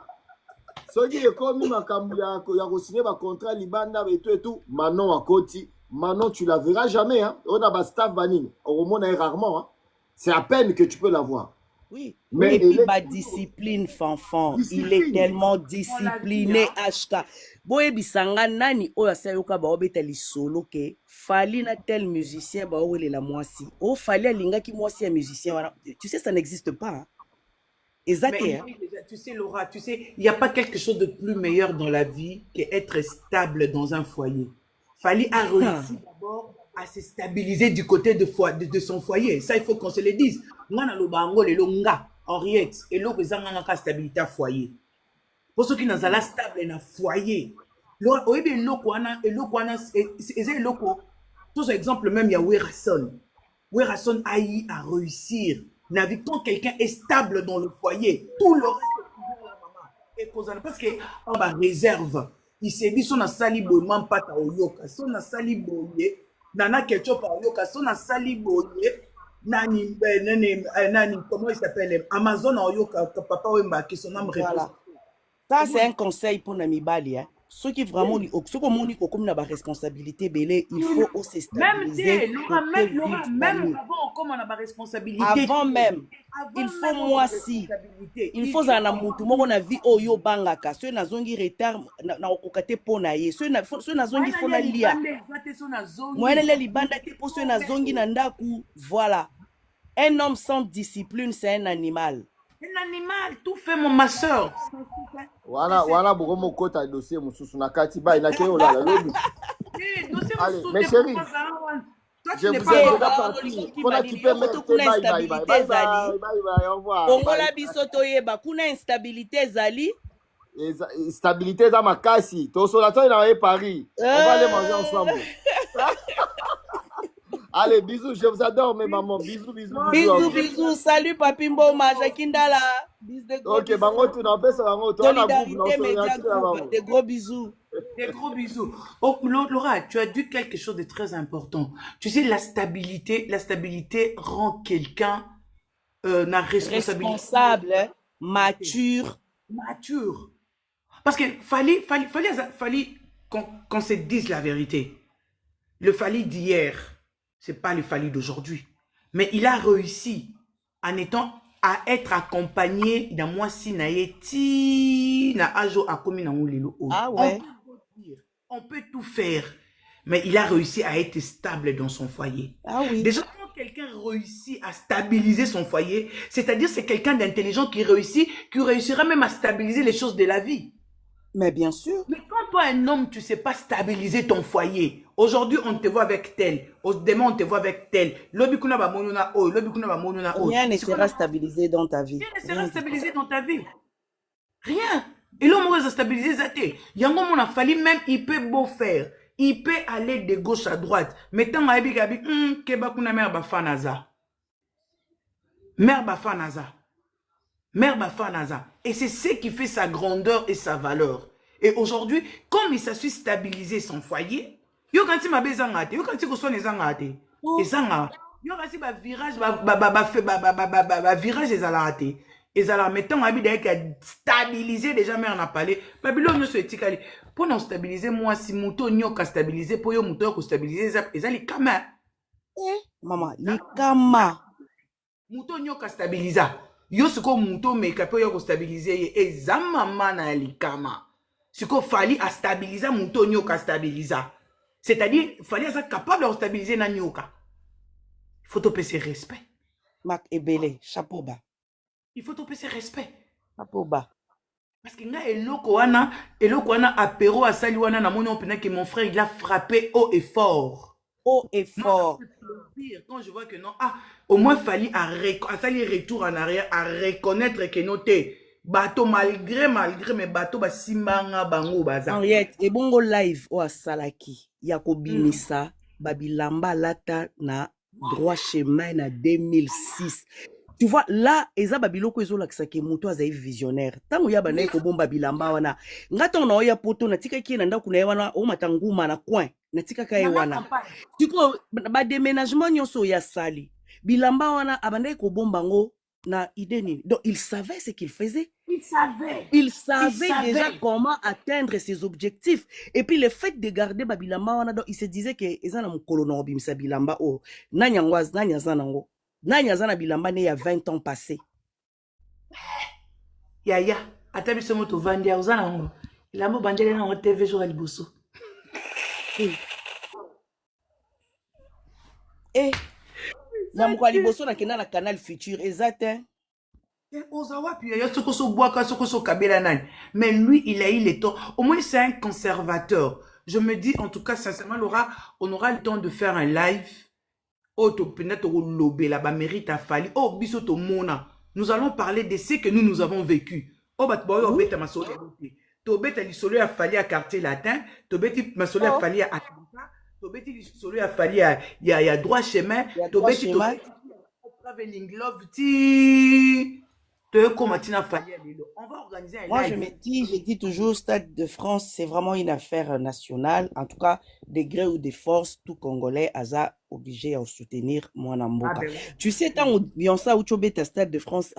Soki ekomi makambo ya ko signer ba contrat libanda et tout Manon akoti Manon tu la verras jamais hein. On a ba staff banine au moins rarement hein. C'est à peine que tu peux la voir. Oui, mais et puis ma discipline fanfan, il est tellement discipliné HK. Boye bisanga nani oya sayoka ba obeta li solo ke Fali na tel musicien ba wele la mwasi. O Fali alinga ki mwasi ya musicien wana. Tu sais ça n'existe pas. Hein? Mais, tu sais Laura, tu sais, il n'y a pas quelque chose de plus meilleur dans la vie qu'être stable dans un foyer. Fali a réussi d'abord à se stabiliser du côté de son foyer. Ça, il faut qu'on se le dise. Moi, dans le bango, le longa, Henriette, et l'autre, ils ont une stabilité à foyer. Pour ceux qui n'ont pas stable dans foyer, l'autre, et l'autre, c'est l'autre. Tout exemple, même, il y a Werason. Werason a eu à réussir. Quand quelqu'un est stable dans le foyer, tout le reste est toujours la maman. Parce qu'on va réserve. Il s'est dit, son a sali boye, man pata oyoka, son a sali boye, nana ketchup oyoka, son a sali boye, nani, comment il s'appelle, Amazon oyoka, papa wemba, qui son âme repose. Ça, c'est un conseil pour Nami Bali, hein. Ceux qui vraiment, ceux qui ont comme la responsabilité, belé, il faut aussi stabiliser. Même avant, comme on a la responsabilité. Avant même, il faut moi si. Il faut en amour. Tout le monde a vu Oyo Bangaka. Ceux qui ont retard, na okokate ponaye. Ceux qui ont dit faut na lia. Moi, elle est libanda qui pour ceux qui ont dit nandaku. Voilà. Un homme sans discipline, c'est un animal. Un animal, tout fait ma soeur. Voilà, beaucoup kota dossier mususu na kati ba ina ke ola la lobi. Allez, mes chéris. Toi, Je tu n'es vous pas aime, Eh, je dois encore. voilà, partir. on Faut la dit, couper, mais kuna bye bye, bye instabilité bye, ezali. bye bye, au revoir. Kongola Bye. biso toyeba kuna instabilité ezali. Stabilité dans ma casse. Tosola, toi, il a Paris. On va aller manger ensemble. Allez, bisous, je vous adore, mes mamans. Bisous, bisous, Moi bisous à Bisous, vous. aussi, bisous. Salut, Papi Mboma, Jakindala. Bis de gros Ok, bango, bisous. tu n'en fais ça, bango. Tu as un groupe, non, Solidarité c'est rien, Média tu l'as, Group. bango. Des gros bisous. des gros bisous. Oh, Laura, tu as dit quelque chose de très important. Tu sais, la stabilité rend quelqu'un la responsabilité Responsable, hein, mature. mature. Parce que fallait qu'on se dise la vérité. Le Fali d'hier, c'est pas le Fali d'aujourd'hui. Mais il a réussi en étant à être accompagné dans moi si naïti na ajo akomi na ngulelo. Ah ouais. On peut tout faire, mais il a réussi à être stable dans son foyer. Ah oui. Déjà, quand quelqu'un réussit à stabiliser son foyer, c'est-à-dire c'est quelqu'un d'intelligent qui réussira même à stabiliser les choses de la vie. Mais bien sûr. Mais quand toi, un homme, tu ne sais pas stabiliser ton foyer, aujourd'hui, on te voit avec tel, demain, on te voit avec tel, Rien ne sera stabilisé dans ta vie. Rien ne sera stabilisé dans ta vie. Rien. Et l'homme va stabiliser sa tête. Yango mon a fallu même, il peut beau faire. Il peut aller de gauche à droite. Mais tant que gabi, keba kuna mère bafanaza. Mère bafanaza. Mère bafanaza. Et c'est ce qui fait sa grandeur et sa valeur. Et aujourd'hui, comme il s'est stabilisé son foyer, yo quand il m'a besoin de yo quand il reçoit les angate. Et ça, yo quand il va virage, virage les alate. Et ça, mettons habit d'ailleurs stabiliser déjà mais on a parlé. Babylone se etikali. Pour non stabiliser moi si mouton nyoka stabiliser pour yo mouton ko stabiliser ça les kama. Maman, les kama. Mouton nyoka stabiliser. Yo siko mouton mais kapo yo ko stabiliser et za maman na likama. Siko fali à stabiliser mouton nyoka stabiliser. C'est-à-dire fali à capable de stabiliser na nyoka. Il faut te payer respect. Mac Ebele, chapeau bas. Il faut te payer respect. Chapeau bas. Parce que nga eloko wana apéro à sali wana na moni opena que mon frère il a frappé haut et fort. Haut et fort. Moi, ça me fait plaisir quand je vois que non, au moins fallait à sali retour en arrière à reconnaître que noté bateau malgré mais bateau ba simbanga bango baza. Henriette, et bongo live o asalaki. Yako bimisa babilamba lata na droit chemin na 2006. Tu vois, là, eza babiloko ezo lakisa ke moto azayi visionnaire. Tango ya banayi ko bomba bilamba wana. Ngata na oya poto na tika ki na ndako na wana o matanguma na coin. Na tika ka wana. Tiko ba déménagement nyonso ya sali. Bilamba wana abandayi ko bomba ngo na idée. Donc il savait ce qu'il faisait. Il savait déjà comment atteindre ses objectifs. Et puis le fait de garder babilamba wana, donc il se disait que eza na mukolo na obimisa bilamba o nanyangwaz nanyazanango. Nani azana bilamba ne ya 20 ans passés. Yaya, atabi somo to vandia uzana ngo. Ilamo bandele na TV jour liboso. Na mko liboso na kena na Canal Futur exact. Ozawa puis yaya sokoso boaka sokoso kabela nani. Mais lui il a eu le temps. Au moins c'est un conservateur. Je me dis en tout cas sincèrement Laura, on aura le temps de faire un live. Oh, mérite à Fali. Oh, bisoto mona. Nous allons parler de ce que nous avons vécu. Oh, batboyo, beta ma solo. Tobeta li solo a Fali à quartier latin. Tobeti ma solo a Fali à Atlanta. Tobeti li solo a Fali à droit chemin. Tobeti traveling love ti. On va organiser un live. Moi, je dis toujours, Stade de France, c'est vraiment une affaire nationale. En tout cas, des gré ou des forces, tout Congolais, Aza, obligé à soutenir Mwanamboka. Tu sais, tant où Beyoncé ou Tchobeta Stade de France,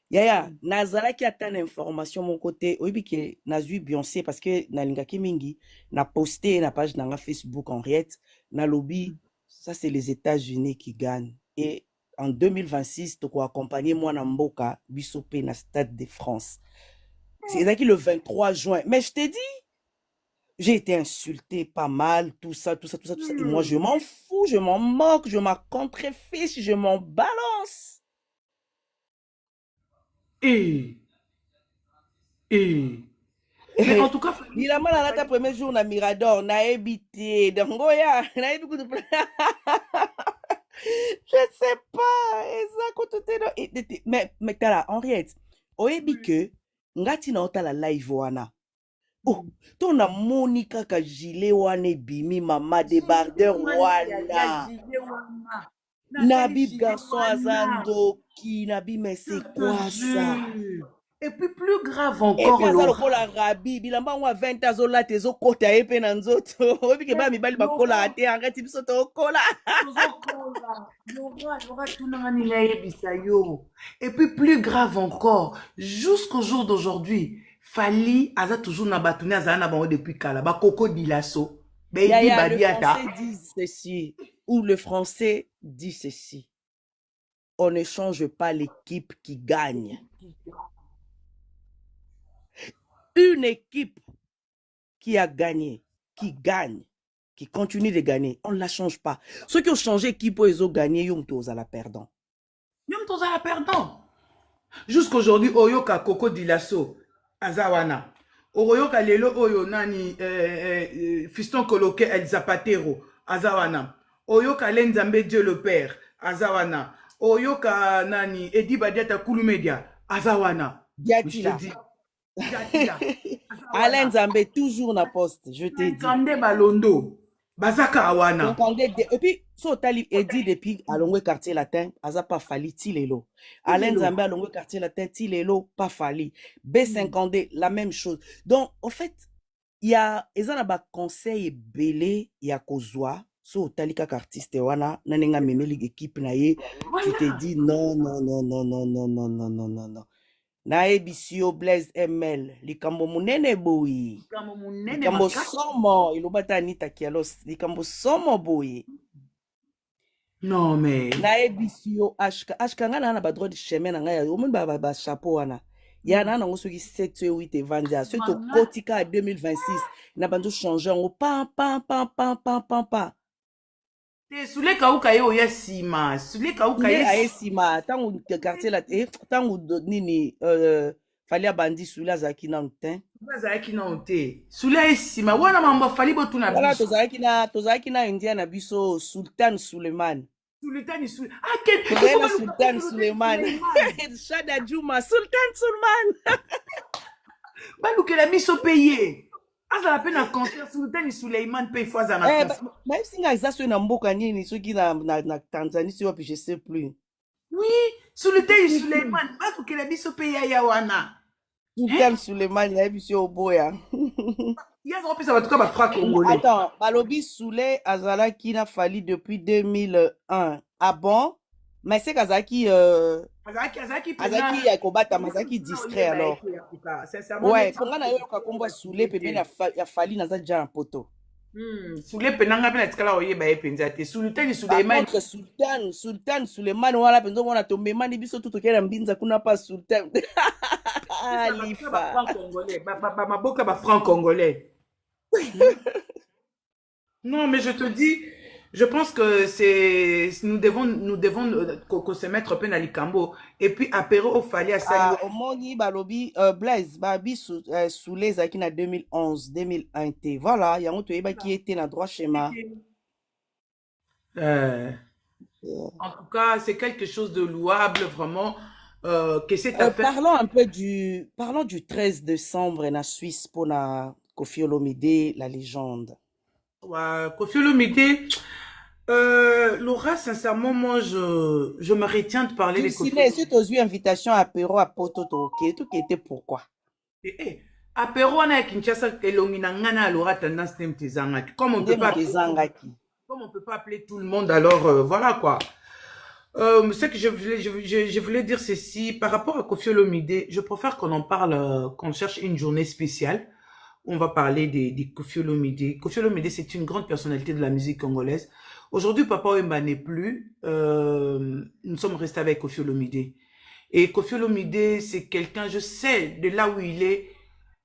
Yaya, Nazala qui attend l'information mon côté, oui, que Nazu Beyoncé, parce que Nalinga Kimingi, n'a posté na page dans Facebook en Henriette, na lobby, ça c'est les États-Unis qui gagnent. Et en 2026, tu vas accompagner moi dans Mboka, Bissopé, na Stade de France. C'est ça qui le 23 juin. Mais je t'ai dit, j'ai été insulté pas mal, tout ça. Et moi, je m'en fous, je m'en moque, je m'en contrefiche, je m'en balance. Mais en tout cas, il a mal à la premier jour na Mirador, na évité, donc goya, na évité. mais tala, Henriette, oyebi que, ngati na otala live wana. Oh, ton a Monica ka gilet wana ebimi mama débardeur wana. Nabi garçon azandoki, Nabi mais c'est quoi ça? Et puis plus grave Et encore, puis aza lokola rabi, bilamba mwa 20 azola tezo kota ye pe na nzoto. Oyebi ke ba mibali bakola ate, angati biso tokola. Et puis plus grave encore, jusqu'au jour d'aujourd'hui, Fali aza toujours na batouné aza na bango depuis kala, ba Coco Dilasso. Le français dit ceci, ou le français dit ceci. On ne change pas l'équipe qui gagne. Une équipe qui a gagné, qui gagne, qui continue de gagner, on ne la change pas. Ceux qui ont changé l'équipe, ils ont gagné, ils ont la perdant. Jusqu'aujourd'hui, Oyoka Coco Dilasso, Azawana. Oyoka Lelo Oyo Nani, Fiston Coloquet El Zapatero, Azawana. Oyoka Lenzambe Dieu le Père, Azawana. Oyoka Nani, Edi Badiata Kouloumedia, Azawana. Diatila. Alain Zambé, toujours na poste, je te dis. Kande Balondo, Bazaka Awana. Et puis, so tali Edi depuis Alongwe quartier latin, Aza pas Fali Tilelo. Alain Zambé Alongwe quartier latin, Tilelo, pas Fali. B50D, la même chose. Donc, en fait, il y a, ba conseil belé, il y a Kozwa. So talika artiste wana nanenga memeli équipe na ye, tu te dis non non non non non non non non non non non. Na ebisio Blaise ML likambo munene boyi. Likambo somo ilobata Anita Kialos likambo somo boyi. Non mais na ebisio ashka ngana na ba droit de chemin na ngaya o mun ba chapeau wana. Ya na ngo soki 7 8 evandia so to kotika 2026 na bandu changer ngo pa. Soule kauka yo ya sima, soule kauka ya sima, tangu quartier la tangu nini fali bandi soule zaki na nten. Zaki na nte. Soule ya sima, wana mambo fali botu na biso. Voilà, tozaki na India na biso Sultan Suleiman. Sultan Suleiman. Ah, Sultan Suleiman. Shada Juma, Sultan Suleiman. Baluke la miso payé. Aza la peine à concert Sultan Suleiman paye fois à la concert. Même si nga exactement na mboka nini soki na Tanzanie si wapi je sais plus. Oui, Sultan Suleiman, baluke la miso payé ya wana. Sultan Suleiman ya biso oboya. Il y a un peu ça va tout cas ba fra congolais. Attends, Balobi Soule azalaki na Fali depuis 2001. Ah bon? Mais c'est Kazaki Azaki ya kobata mazaki discret alors. Ouais, konga na yo kakomba Soule pembeni ya Fali na za déjà en poto. Soule penanga pe na tikala oyeba ye penza te. Sultan Suleiman. Sultan Suleiman wala penzo mona tombe mani biso tout okela mbinza kuna pa Sultan. Alifa. Ba maboka ba franc congolais. Non, mais je te dis, je pense que nous devons se mettre peu dans l'Ikambo. Et puis, apéro au Fali à Sali. Au Moni, Balobi, Blaise, Babi, sous les acquis en 2011, 2001. Voilà, il y a un autre qui était dans le droit schéma. En tout cas, c'est quelque chose de louable, vraiment. Que cette affaire... Parlons du 13 décembre en Suisse pour la Koffi Olomide, la légende. Ouais, Koffi Olomide, Laura, sincèrement, moi, je me retiens de parler de Koffi Olomide. Si tu as eu invitation à apéro à Poto, tout qui était pourquoi? Apéro, on a Kinshasa, Laura, tendance comme on peut pas appeler tout le monde, alors voilà quoi. Ce que je voulais dire ceci, par rapport à Koffi Olomide, je préfère qu'on en parle, qu'on cherche une journée spéciale. On va parler des Koffi Olomide. Koffi Olomide, c'est une grande personnalité de la musique congolaise. Aujourd'hui, Papa Wemba n'est plus. Nous sommes restés avec Koffi Olomide. Et Koffi Olomide, c'est quelqu'un, je sais, de là où il est,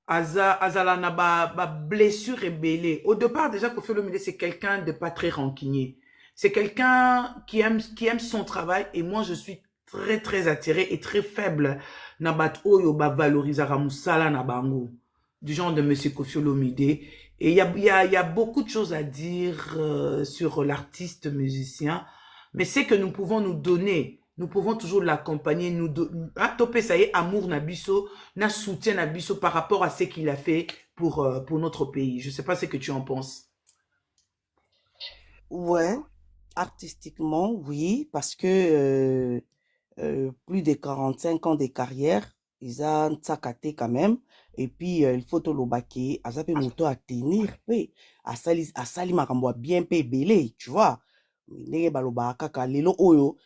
Azalana, ba blessure rebellée. Au départ, déjà, Koffi Olomide, c'est quelqu'un de pas très rancunier. C'est quelqu'un qui aime son travail. Et moi, je suis très, très attiré et très faible. Nabat Oyo, ba valorisara musala na bango. Du genre de Monsieur Koffi Olomide. Et il y a beaucoup de choses à dire sur l'artiste musicien. Mais c'est que nous pouvons nous donner nous pouvons toujours l'accompagner, nous topé ça y est, amour nabiso, na soutien nabiso par rapport à ce qu'il a fait pour notre pays. Je sais pas ce que tu en penses. Ouais, artistiquement, oui, parce que plus de 45 ans de carrière, ils ont tsakate quand même. Et puis, il faut te l'obaki, à zape moto à tenir, à sali makambo bien belé, tu vois. Ndenge baloba kaka lelo oyo,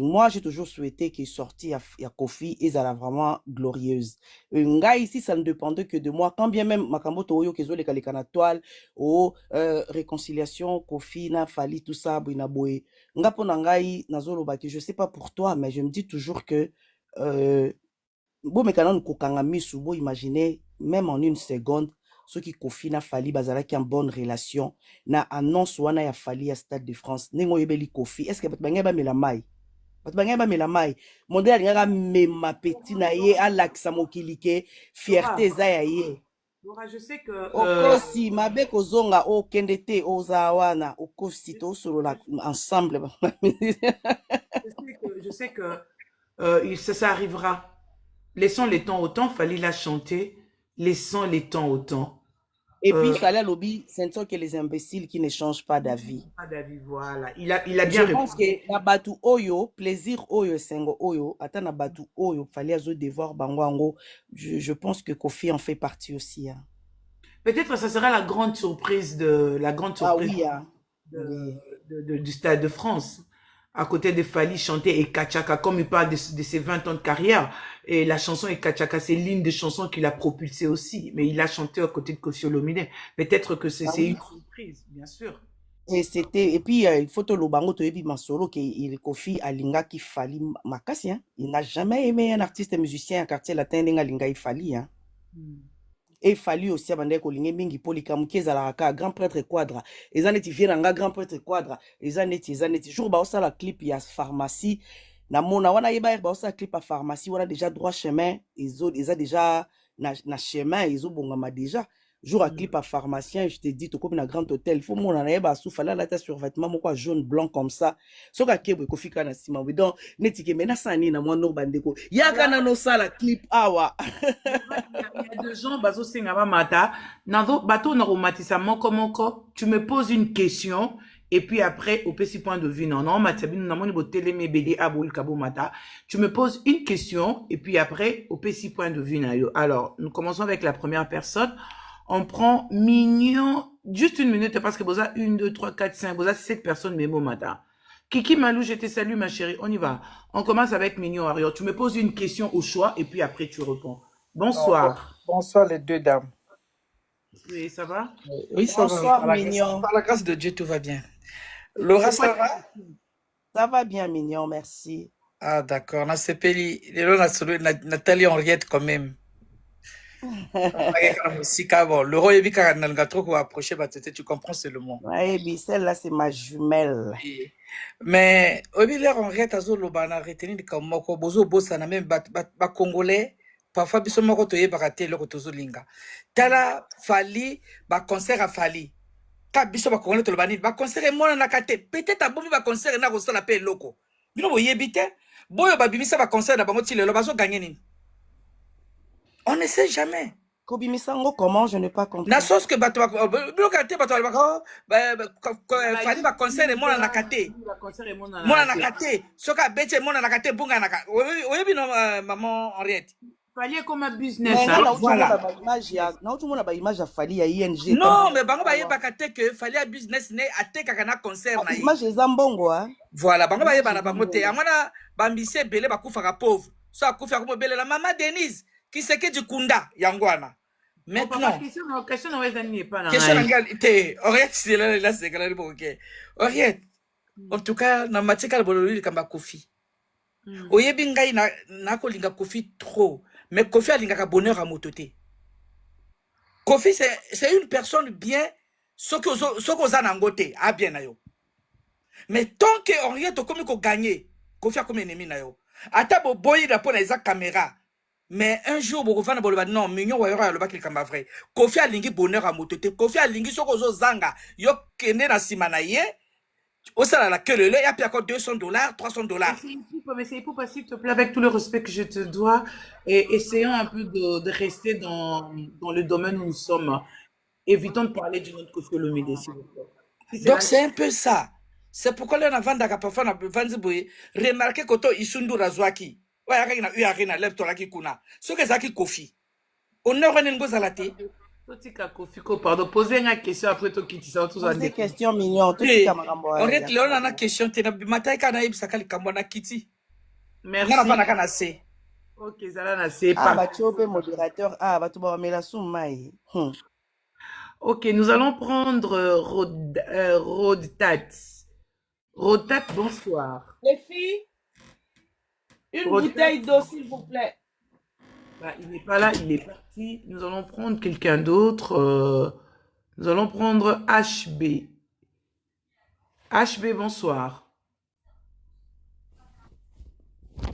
moi, j'ai toujours souhaité qu'il sorti ya Kofi et ça vraiment glorieuse. Nga ici, ça ne dépendait que de moi. Quand bien même makambo to oyo kezo le kalekana toile, réconciliation, Kofi, na Fali, tout ça, boina boye. Nga pona ngai, nazoloba que je sais pas pour toi, mais je me dis toujours que, bon, mais quand on kokanga misu, bon, imaginez, même en une seconde, ceux qui Kofi na Fali, bazala qui en bonne relation, na annonce wana ya Fali à Stade de France, nengo yebeli Kofi, est-ce que batbanga ba melamai? Batbanga ba melamai. Mondé alingaka mema petit na ye, alakisa mokili ke, fierté za ya ye. Laura, je sais que Okosi, mabe kozonga, o kendete, o zawana, okosi, to solo ensemble. je sais que ça arrivera. Laissons les temps au temps, Fali l'a chanté. Laissons les temps au temps. Et puis, Fali Lobby, ce ne sont que les imbéciles qui ne changent pas d'avis. Pas d'avis, voilà. Il a bien répondu. Je pense que Nabatu Oyo, plaisir Oyo, Sengo Oyo, Ata Nabatu Oyo, Fali Azo devoir Bangwango. Je pense que Kofi en fait partie aussi. Hein. Peut-être ça sera la grande surprise du Stade de France. À côté de Fali chanter et Kachaka, comme il parle de ses 20 ans de carrière, et la chanson et Kachaka, c'est l'une des chansons qu'il a propulsée aussi, mais il a chanté à côté de Koffi Olomide. Peut-être que c'est une surprise, bien sûr. Et puis il faut que le bango te yebi masolo que il Kofi Alinga qui Fali makasi hein. Il n'a jamais aimé un artiste musicien à quartier latin n'enga linga il Fali hein. Et Fali aussi abandé ko linge mingi polika mukeza la ka grand prêtre quadra les aneti viranga grand prêtre quadra les aneti jour ba osa la clip ya pharmacie na mona wana yeba ba osa clip à pharmacie wana déjà droit chemin ils a déjà na chemin ils ont bongama déjà jour à clip à pharmacien je te dis to comme na grand hôtel faut mon na yeba soufala la ta survêtement moko jaune blanc comme ça soka kebo ko fika na sima we donc netike mena sani na mwana bandeko yaka na no sala clip awa il y a des gens bazo senga ba mata nazo bato na romatisa moko tu me poses une question et puis après au petit point de vue non matabino na moni botele mebede abul kabo mata tu me poses une question et puis après au petit point de vue na yo. Alors nous commençons avec la première personne. On prend Mignon, juste une minute parce que vous avez 1, 2, 3, 4, 5, vous avez 7 personnes mémo matin. Kiki Malou, je te salue ma chérie, on y va. On commence avec Mignon Ario. Tu me poses une question au choix et puis après tu réponds. Bonsoir. Bonsoir les deux dames. Oui, ça va? Oui, ça Bonsoir, va. Mignon. Par la grâce de Dieu, tout va bien. Laura, ça va? Ça va bien, Mignon, merci. Ah, d'accord. Na sepeli, Nathalie Henriette quand même. Le roi est trop approché, tu comprends seulement. Oui, celle-là, c'est ma jumelle. Mais, Henriette, a retenu comme Moko, Bozo, Bossana, même Congolais, parfois, biso moko toye baraté, le rotozo linga. Tala, Fali, concert à Fali. Ka biso Congolais, tolobani, concert et moi, nakate. Peut-être à Bomi, concert, na rosa la paix, loco. Bino, vous y habitez? Boyo, babimisa, concert, na bango, tile, le bazo gagné. On ne sait jamais. Kobimisango, comment? Je n'ai pas compris. La chose que bato fali ba concert et mona nakate. Mona nakate. Soka bete mona nakate bunga nakate. Oyebi no maman Henriette. Fali comme un business. Voilà. Na tout monde ba image a Fali ya ING. Non, mais bango ba yeba kate que Fali a business ne ateka kana concert na. Image ezambongo hein. Voilà, bango ba yeba na bango te. Amana bambise belé bakufa ka pauvre. So akufa ko belé la maman Denise. Qui c'est que du Kunda, Yangwana. Maintenant. Question n'est pas là. Question d'égalité. Oriette, c'est là, c'est là, ok. Oriette. En tout cas, dans ma tête, le kamba Kofi. Oyebi ngai na ko linga Kofi trop. Mais Kofi a linga bonheur à mototé. Kofi, c'est une personne bien, ce que vous en ngote, a bien nayo. Mais tant que Oriette, comme il gagné, Kofi a comme ennemi nayo. Ata bo boy da pour les caméras. Mais un jour, non, Mignon Wayora le bac kamba vrai. Kofi a lingi bonheur à mototé. Kofi a lingi soko zo zanga. Yo kene na simanaye. Au salaire, la queue, il y a plus encore $200, $300. Mais c'est pour s'il te plaît, avec tout le respect que je te dois, et essayons un peu de rester dans le domaine où nous sommes. Évitons de parler d'une autre Koffi Olomide, s'il vous plaît. Si c'est Donc, la- c'est un peu ça. C'est pourquoi là, on a vendu à parfois, on a vendu boye. Remarquez que toi, Isundu Razwaki. Ouais, il y a eu arena, lève toi là qui kuna. Ce que ça qui Kofi. On a rien de zalate. Toi, tu as Koffi Ko, pardon, posez une question après toi qui ça tous Pose des questions mignonnes. Tout ce On reste là, on a une question. Tu as matin quand on a eu ça, quand on a quitté. Merci. On a pas na assez. Ok, Zalana, c'est Ah, pas. bah, tu es modérateur. Ah, bah, tu vas mettre la soumaï. Ok, nous allons prendre Rodtat. Rodtat, bonsoir. Les filles, une Rodtat. bouteille d'eau, s'il vous plaît. Bah, il n'est pas là, il est parti. Nous allons prendre quelqu'un d'autre. Nous allons prendre HB. HB, bonsoir.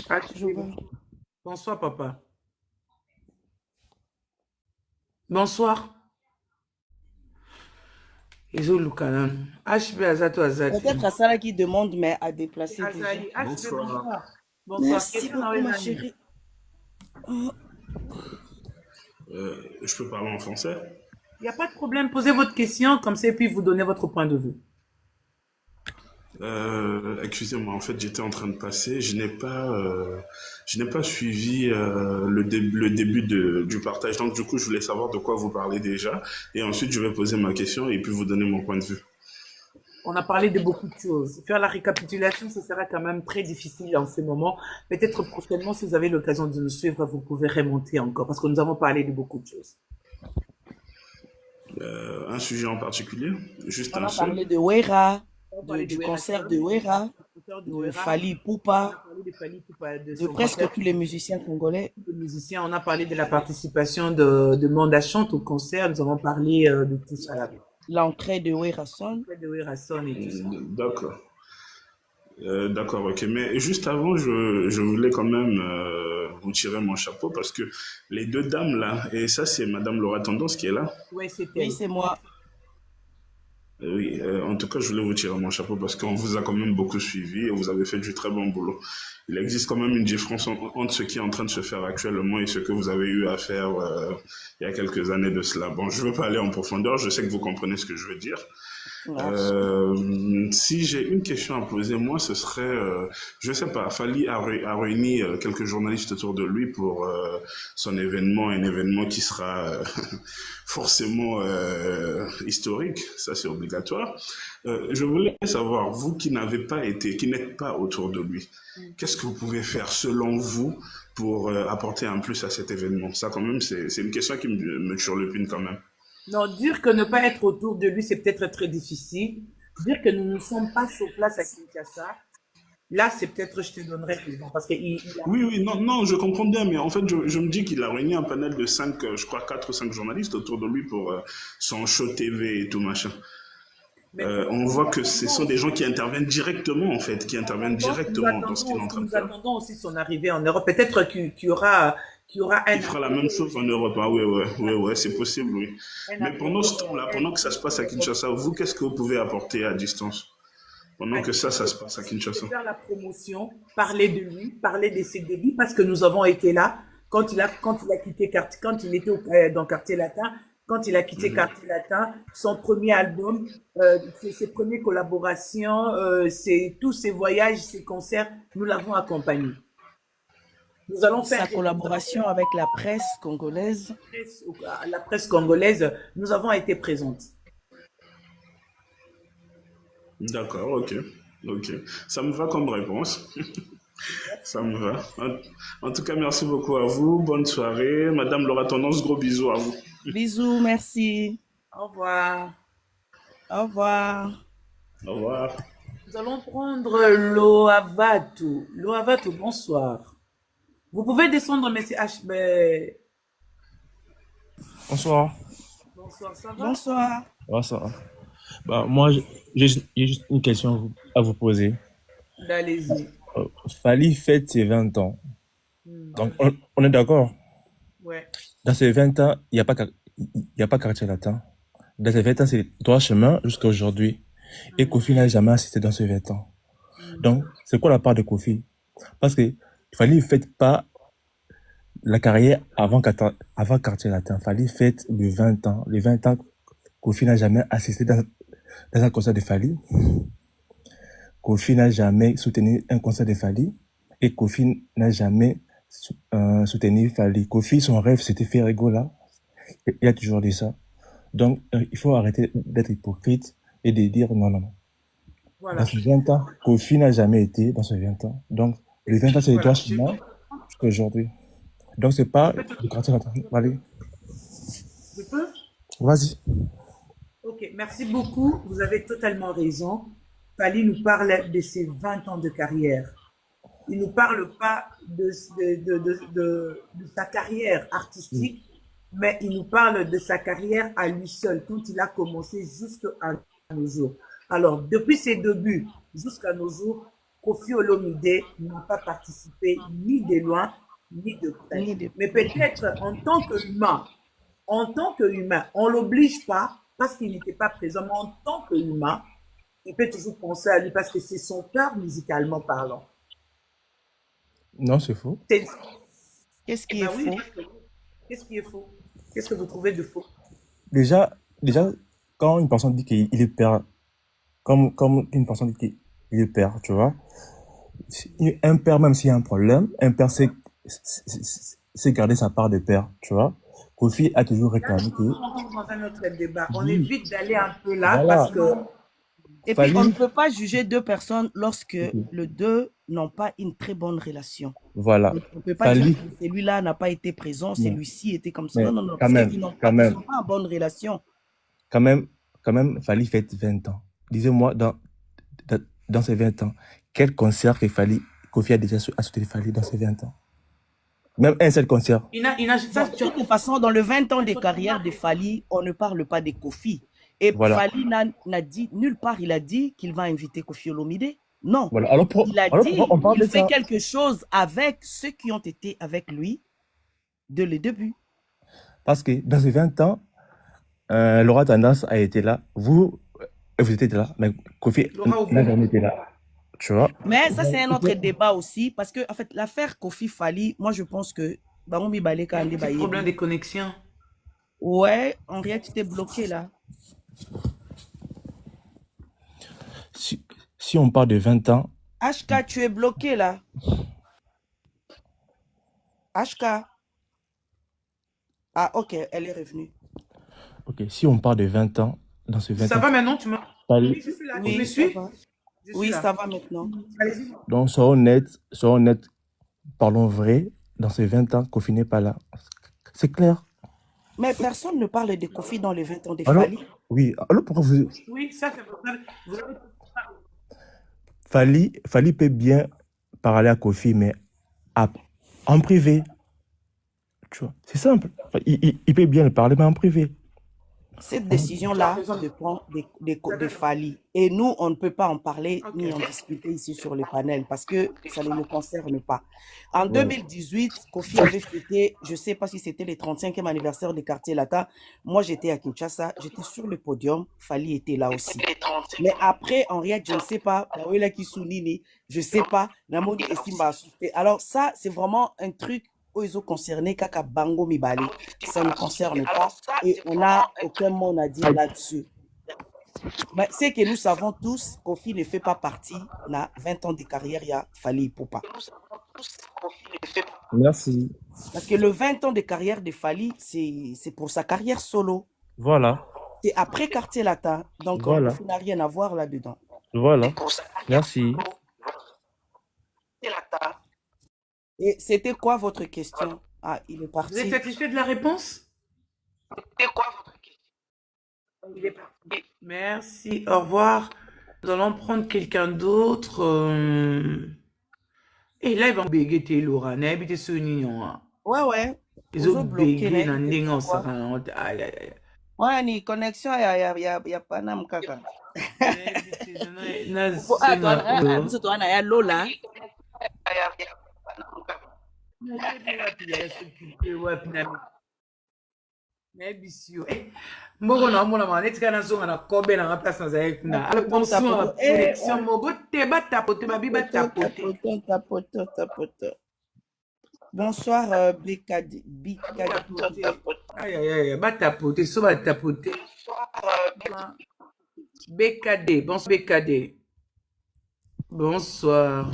HB, bonsoir, papa. Bonsoir. HB, Azato, Azati. Peut-être à ça qui demande, mais à déplacer. Azali, déjà. HB, Bonsoir. bonsoir. Bonsoir. Merci Question beaucoup, dans ma les chérie. Je peux parler en français? Il n'y a pas de problème. Posez votre question comme ça et puis vous donnez votre point de vue. Excusez-moi, en fait, j'étais en train de passer. Je n'ai pas suivi le début du partage. Donc, du coup, je voulais savoir de quoi vous parlez déjà. Et ensuite, je vais poser ma question et puis vous donner mon point de vue. On a parlé de beaucoup de choses. Faire la récapitulation, ce sera quand même très difficile en ce moment. Peut-être prochainement, si vous avez l'occasion de nous suivre, vous pouvez remonter encore parce que nous avons parlé de beaucoup de choses. Un sujet en particulier? Juste On un a seul? parlé de Wera, On a parlé du de concert Wera, de Wera, de Fali Poupa, de presque tous les musiciens congolais. Les musiciens, on a parlé de la participation de Manda Chante au concert. Nous avons parlé de tout ça là. L'entrée de Wera Son. De Wera Son et tout ça. D'accord. D'accord, ok. Mais juste avant, je voulais quand même vous tirer mon chapeau parce que les deux dames là, et ça c'est Madame Laura Tendance qui est là. Ouais, c'était. Oui, c'est moi. Oui, en tout cas, je voulais vous tirer mon chapeau parce qu'on vous a quand même beaucoup suivi et vous avez fait du très bon boulot. Il existe quand même une différence entre ce qui est en train de se faire actuellement et ce que vous avez eu à faire il y a quelques années de cela. Bon, je ne veux pas aller en profondeur, je sais que vous comprenez ce que je veux dire. Si j'ai une question à poser, moi, ce serait, je sais pas, Fali a réuni quelques journalistes autour de lui pour son événement, un événement qui sera forcément historique, ça c'est obligatoire. Je voulais savoir, vous qui n'avez pas été, qui n'êtes pas autour de lui, qu'est-ce que vous pouvez faire selon vous pour apporter un plus à cet événement? Ça quand même, c'est une question qui me turlupine quand même. Non, dire que ne pas être autour de lui, c'est peut-être très difficile. Dire que nous ne sommes pas sur place à Kinshasa, là, c'est peut-être, je te donnerai raison. Parce que Oui, non, je comprends bien, mais en fait, je me dis qu'il a réuni un panel de 4 ou 5 journalistes autour de lui pour son show TV et tout machin. On voit que ce sont des gens qui interviennent directement, en fait, dans ce qu'il est en train de faire. Nous attendons aussi son arrivée en Europe. Peut-être qu'il y aura un... Il fera la même chose en Europe. Ah ouais, c'est possible, oui. Mais pendant ce temps-là, pendant que ça se passe à Kinshasa, vous, qu'est-ce que vous pouvez apporter à distance? Pendant que ça se passe à Kinshasa. Faire la promotion, parler de lui, parler de ses débuts, parce que nous avons été là quand il était dans Quartier Latin. Quand il a quitté Quartier Latin, son premier album, ses premières collaborations, tous ses voyages, ses concerts, nous l'avons accompagné. Nous allons faire sa collaboration avec la presse congolaise. La presse congolaise, nous avons été présentes. D'accord, ok. Ça me va comme réponse. Ça me va. En tout cas, merci beaucoup à vous. Bonne soirée. Madame Laura Tendance, gros bisous à vous. Bisous, merci. Au revoir. Au revoir. Au revoir. Nous allons prendre Loavato. Loavato, bonsoir. Vous pouvez descendre, monsieur HB. Bonsoir. Bonsoir, ça va? Bonsoir. Bonsoir. Bah, moi, j'ai juste une question à vous poser. Allez-y. Fali fête ses 20 ans. Donc, on est d'accord? Ouais. Dans ces 20 ans, il n'y a pas Quartier Latin. Dans ces 20 ans, c'est droit chemin jusqu'à aujourd'hui. Et Kofi n'a jamais assisté dans ces 20 ans. Donc, c'est quoi la part de Kofi? Parce que Fally ne fait pas la carrière avant Quartier Latin. Fally fait les 20 ans. Les 20 ans, Kofi n'a jamais assisté dans un concert de Fally. Kofi n'a jamais soutenu un concert de Fally. Et Kofi n'a jamais soutenu Fally. Kofi, son rêve, c'était faire Egola. Il a toujours dit ça. Donc, il faut arrêter d'être hypocrite et de dire non, non, non. Voilà. Dans ces 20 ans, Kofi n'a jamais été dans ces 20 ans. Donc, les 20 ans, c'est les Voilà. trois chemins jusqu'à aujourd'hui. Donc, c'est pas le quartier latin. Allez, Je peux? vas-y. Ok, merci beaucoup. Vous avez totalement raison. Fally nous parle de ses 20 ans de carrière. Il ne nous parle pas de sa carrière artistique, mais il nous parle de sa carrière à lui seul, quand il a commencé jusqu'à nos jours. Alors, depuis ses débuts jusqu'à nos jours, Koffi Olomide n'a pas participé ni de loin, ni de près. Mais peut-être en tant qu'humain, on ne l'oblige pas parce qu'il n'était pas présent, mais en tant qu'humain, il peut toujours penser à lui parce que c'est son cœur musicalement parlant. Non, c'est faux. Qu'est-ce qui est faux? Qu'est-ce qui est faux? Qu'est-ce que vous trouvez de faux? Déjà, quand une personne dit qu'il est père, comme une personne dit qu'il est père, tu vois, un père, même s'il y a un problème, un père c'est garder sa part de père, tu vois. Kofi a toujours réclamé que... Dans un autre débat, on évite d'aller un peu là Voilà. parce que... Et puis, on ne peut pas juger deux personnes lorsque les deux n'ont pas une très bonne relation. Voilà. Donc, on ne peut pas dire que celui-là n'a pas été présent, celui-ci était comme ça. Mais Non, non, non. quand même, Ils n'ont pas en bonne relation. Quand même, Fally fait 20 ans. Disez-moi, dans ces 20 ans, quel concert que Kofi a déjà assisté Fally dans ces 20 ans? Même un seul concert. De toute façon, dans le 20 ans de carrière de Fally, on ne parle pas de Kofi. Et voilà. Fally n'a dit, nulle part, il a dit qu'il va inviter Koffi Olomide. Non. Voilà. Il a dit qu'il fait quelque chose avec ceux qui ont été avec lui dès le début. Parce que dans ces 20 ans, Laura Tendance a été là. Vous étiez là, mais Kofi n'a jamais été là. Tu vois? Mais ça, c'est un autre débat aussi, parce que, en fait, l'affaire Kofi Fally, moi, je pense que... problème de connexion. Ouais, Henriette, tu t'es bloqué là. Si on parle de 20 ans... HK, tu es bloqué là. HK. Ah, ok, elle est revenue. Ok, si on parle de 20 ans, dans ce 20 ça ans... Ça va maintenant, tu m'as... Oui, je suis là. Oui, ça va maintenant. Donc, soyons honnêtes, parlons vrai, dans ces 20 ans, Kofi n'est pas là. C'est clair. Mais personne ne parle de Kofi dans les 20 ans de Fally. Oui, alors pourquoi vous... Oui, ça fait... Fally peut bien parler à Kofi, mais en privé. Tu vois, c'est simple. Il peut bien le parler, mais en privé. Cette décision-là dépend de Fally. Et nous, on ne peut pas en parler ni en discuter ici sur le panel parce que ça ne nous concerne pas. En 2018, Kofi avait fêté, je ne sais pas si c'était le 35e anniversaire du Quartier Latin. Moi, j'étais à Kinshasa, j'étais sur le podium, Fally était là aussi. Mais après, Henriette, je ne sais pas, je ne sais pas, alors ça, c'est vraiment un truc ils ont concerné Kaka Bango Mibali. Ça ne concerne pas et on n'a aucun mot à dire là-dessus. Mais c'est que nous savons tous Kofi ne fait pas partie de 20 ans de carrière, il y a Fally Ipupa. Merci. Parce que le 20 ans de carrière de Fally, c'est pour sa carrière solo. Voilà. C'est après Quartier Latin. Donc, voilà. Kofi n'a rien à voir là-dedans. Voilà. Merci. Et c'était quoi votre question? Ah, il est parti. Vous êtes satisfait de la réponse? C'était quoi votre question? Il est parti. Merci, au revoir. Nous allons prendre quelqu'un d'autre. Et là, il va béguer Laura. N'habite sur une Ouais. Ils ont bégué dans les gens. Ouais, ni connexion, il y a pas de kaka. Lola. Bisio. Mboko na mona maneti kana zonga na kobe na place na zaye kuna. Alors bonsoir. Connexion mobo te batapote babi batapote. Tapoto. Bonsoir Bikadi. Aïe aïe aïe, batapote, so batapote. BKD, bonsoir BKD. Bonsoir.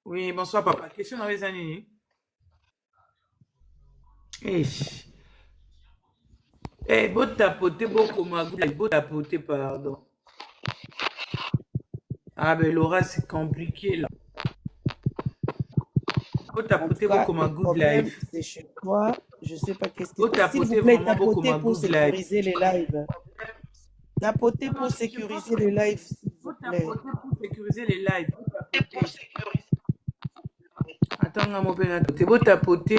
Oui, bonsoir papa. Question dans les années. Beau tapoter, beau comme un goût, beau tapoter, pardon. Ah ben Laura, c'est compliqué là. Beau tapoter, beau comme un goût de live. C'est chez toi, je sais pas qu'est-ce que c'est. S'il vous plaît, tapoter pour sécuriser les lives. Tapoter pour sécuriser les lives, s'il vous plaît. Tapoter pour sécuriser les lives. Attends, mon père, beau tapoter.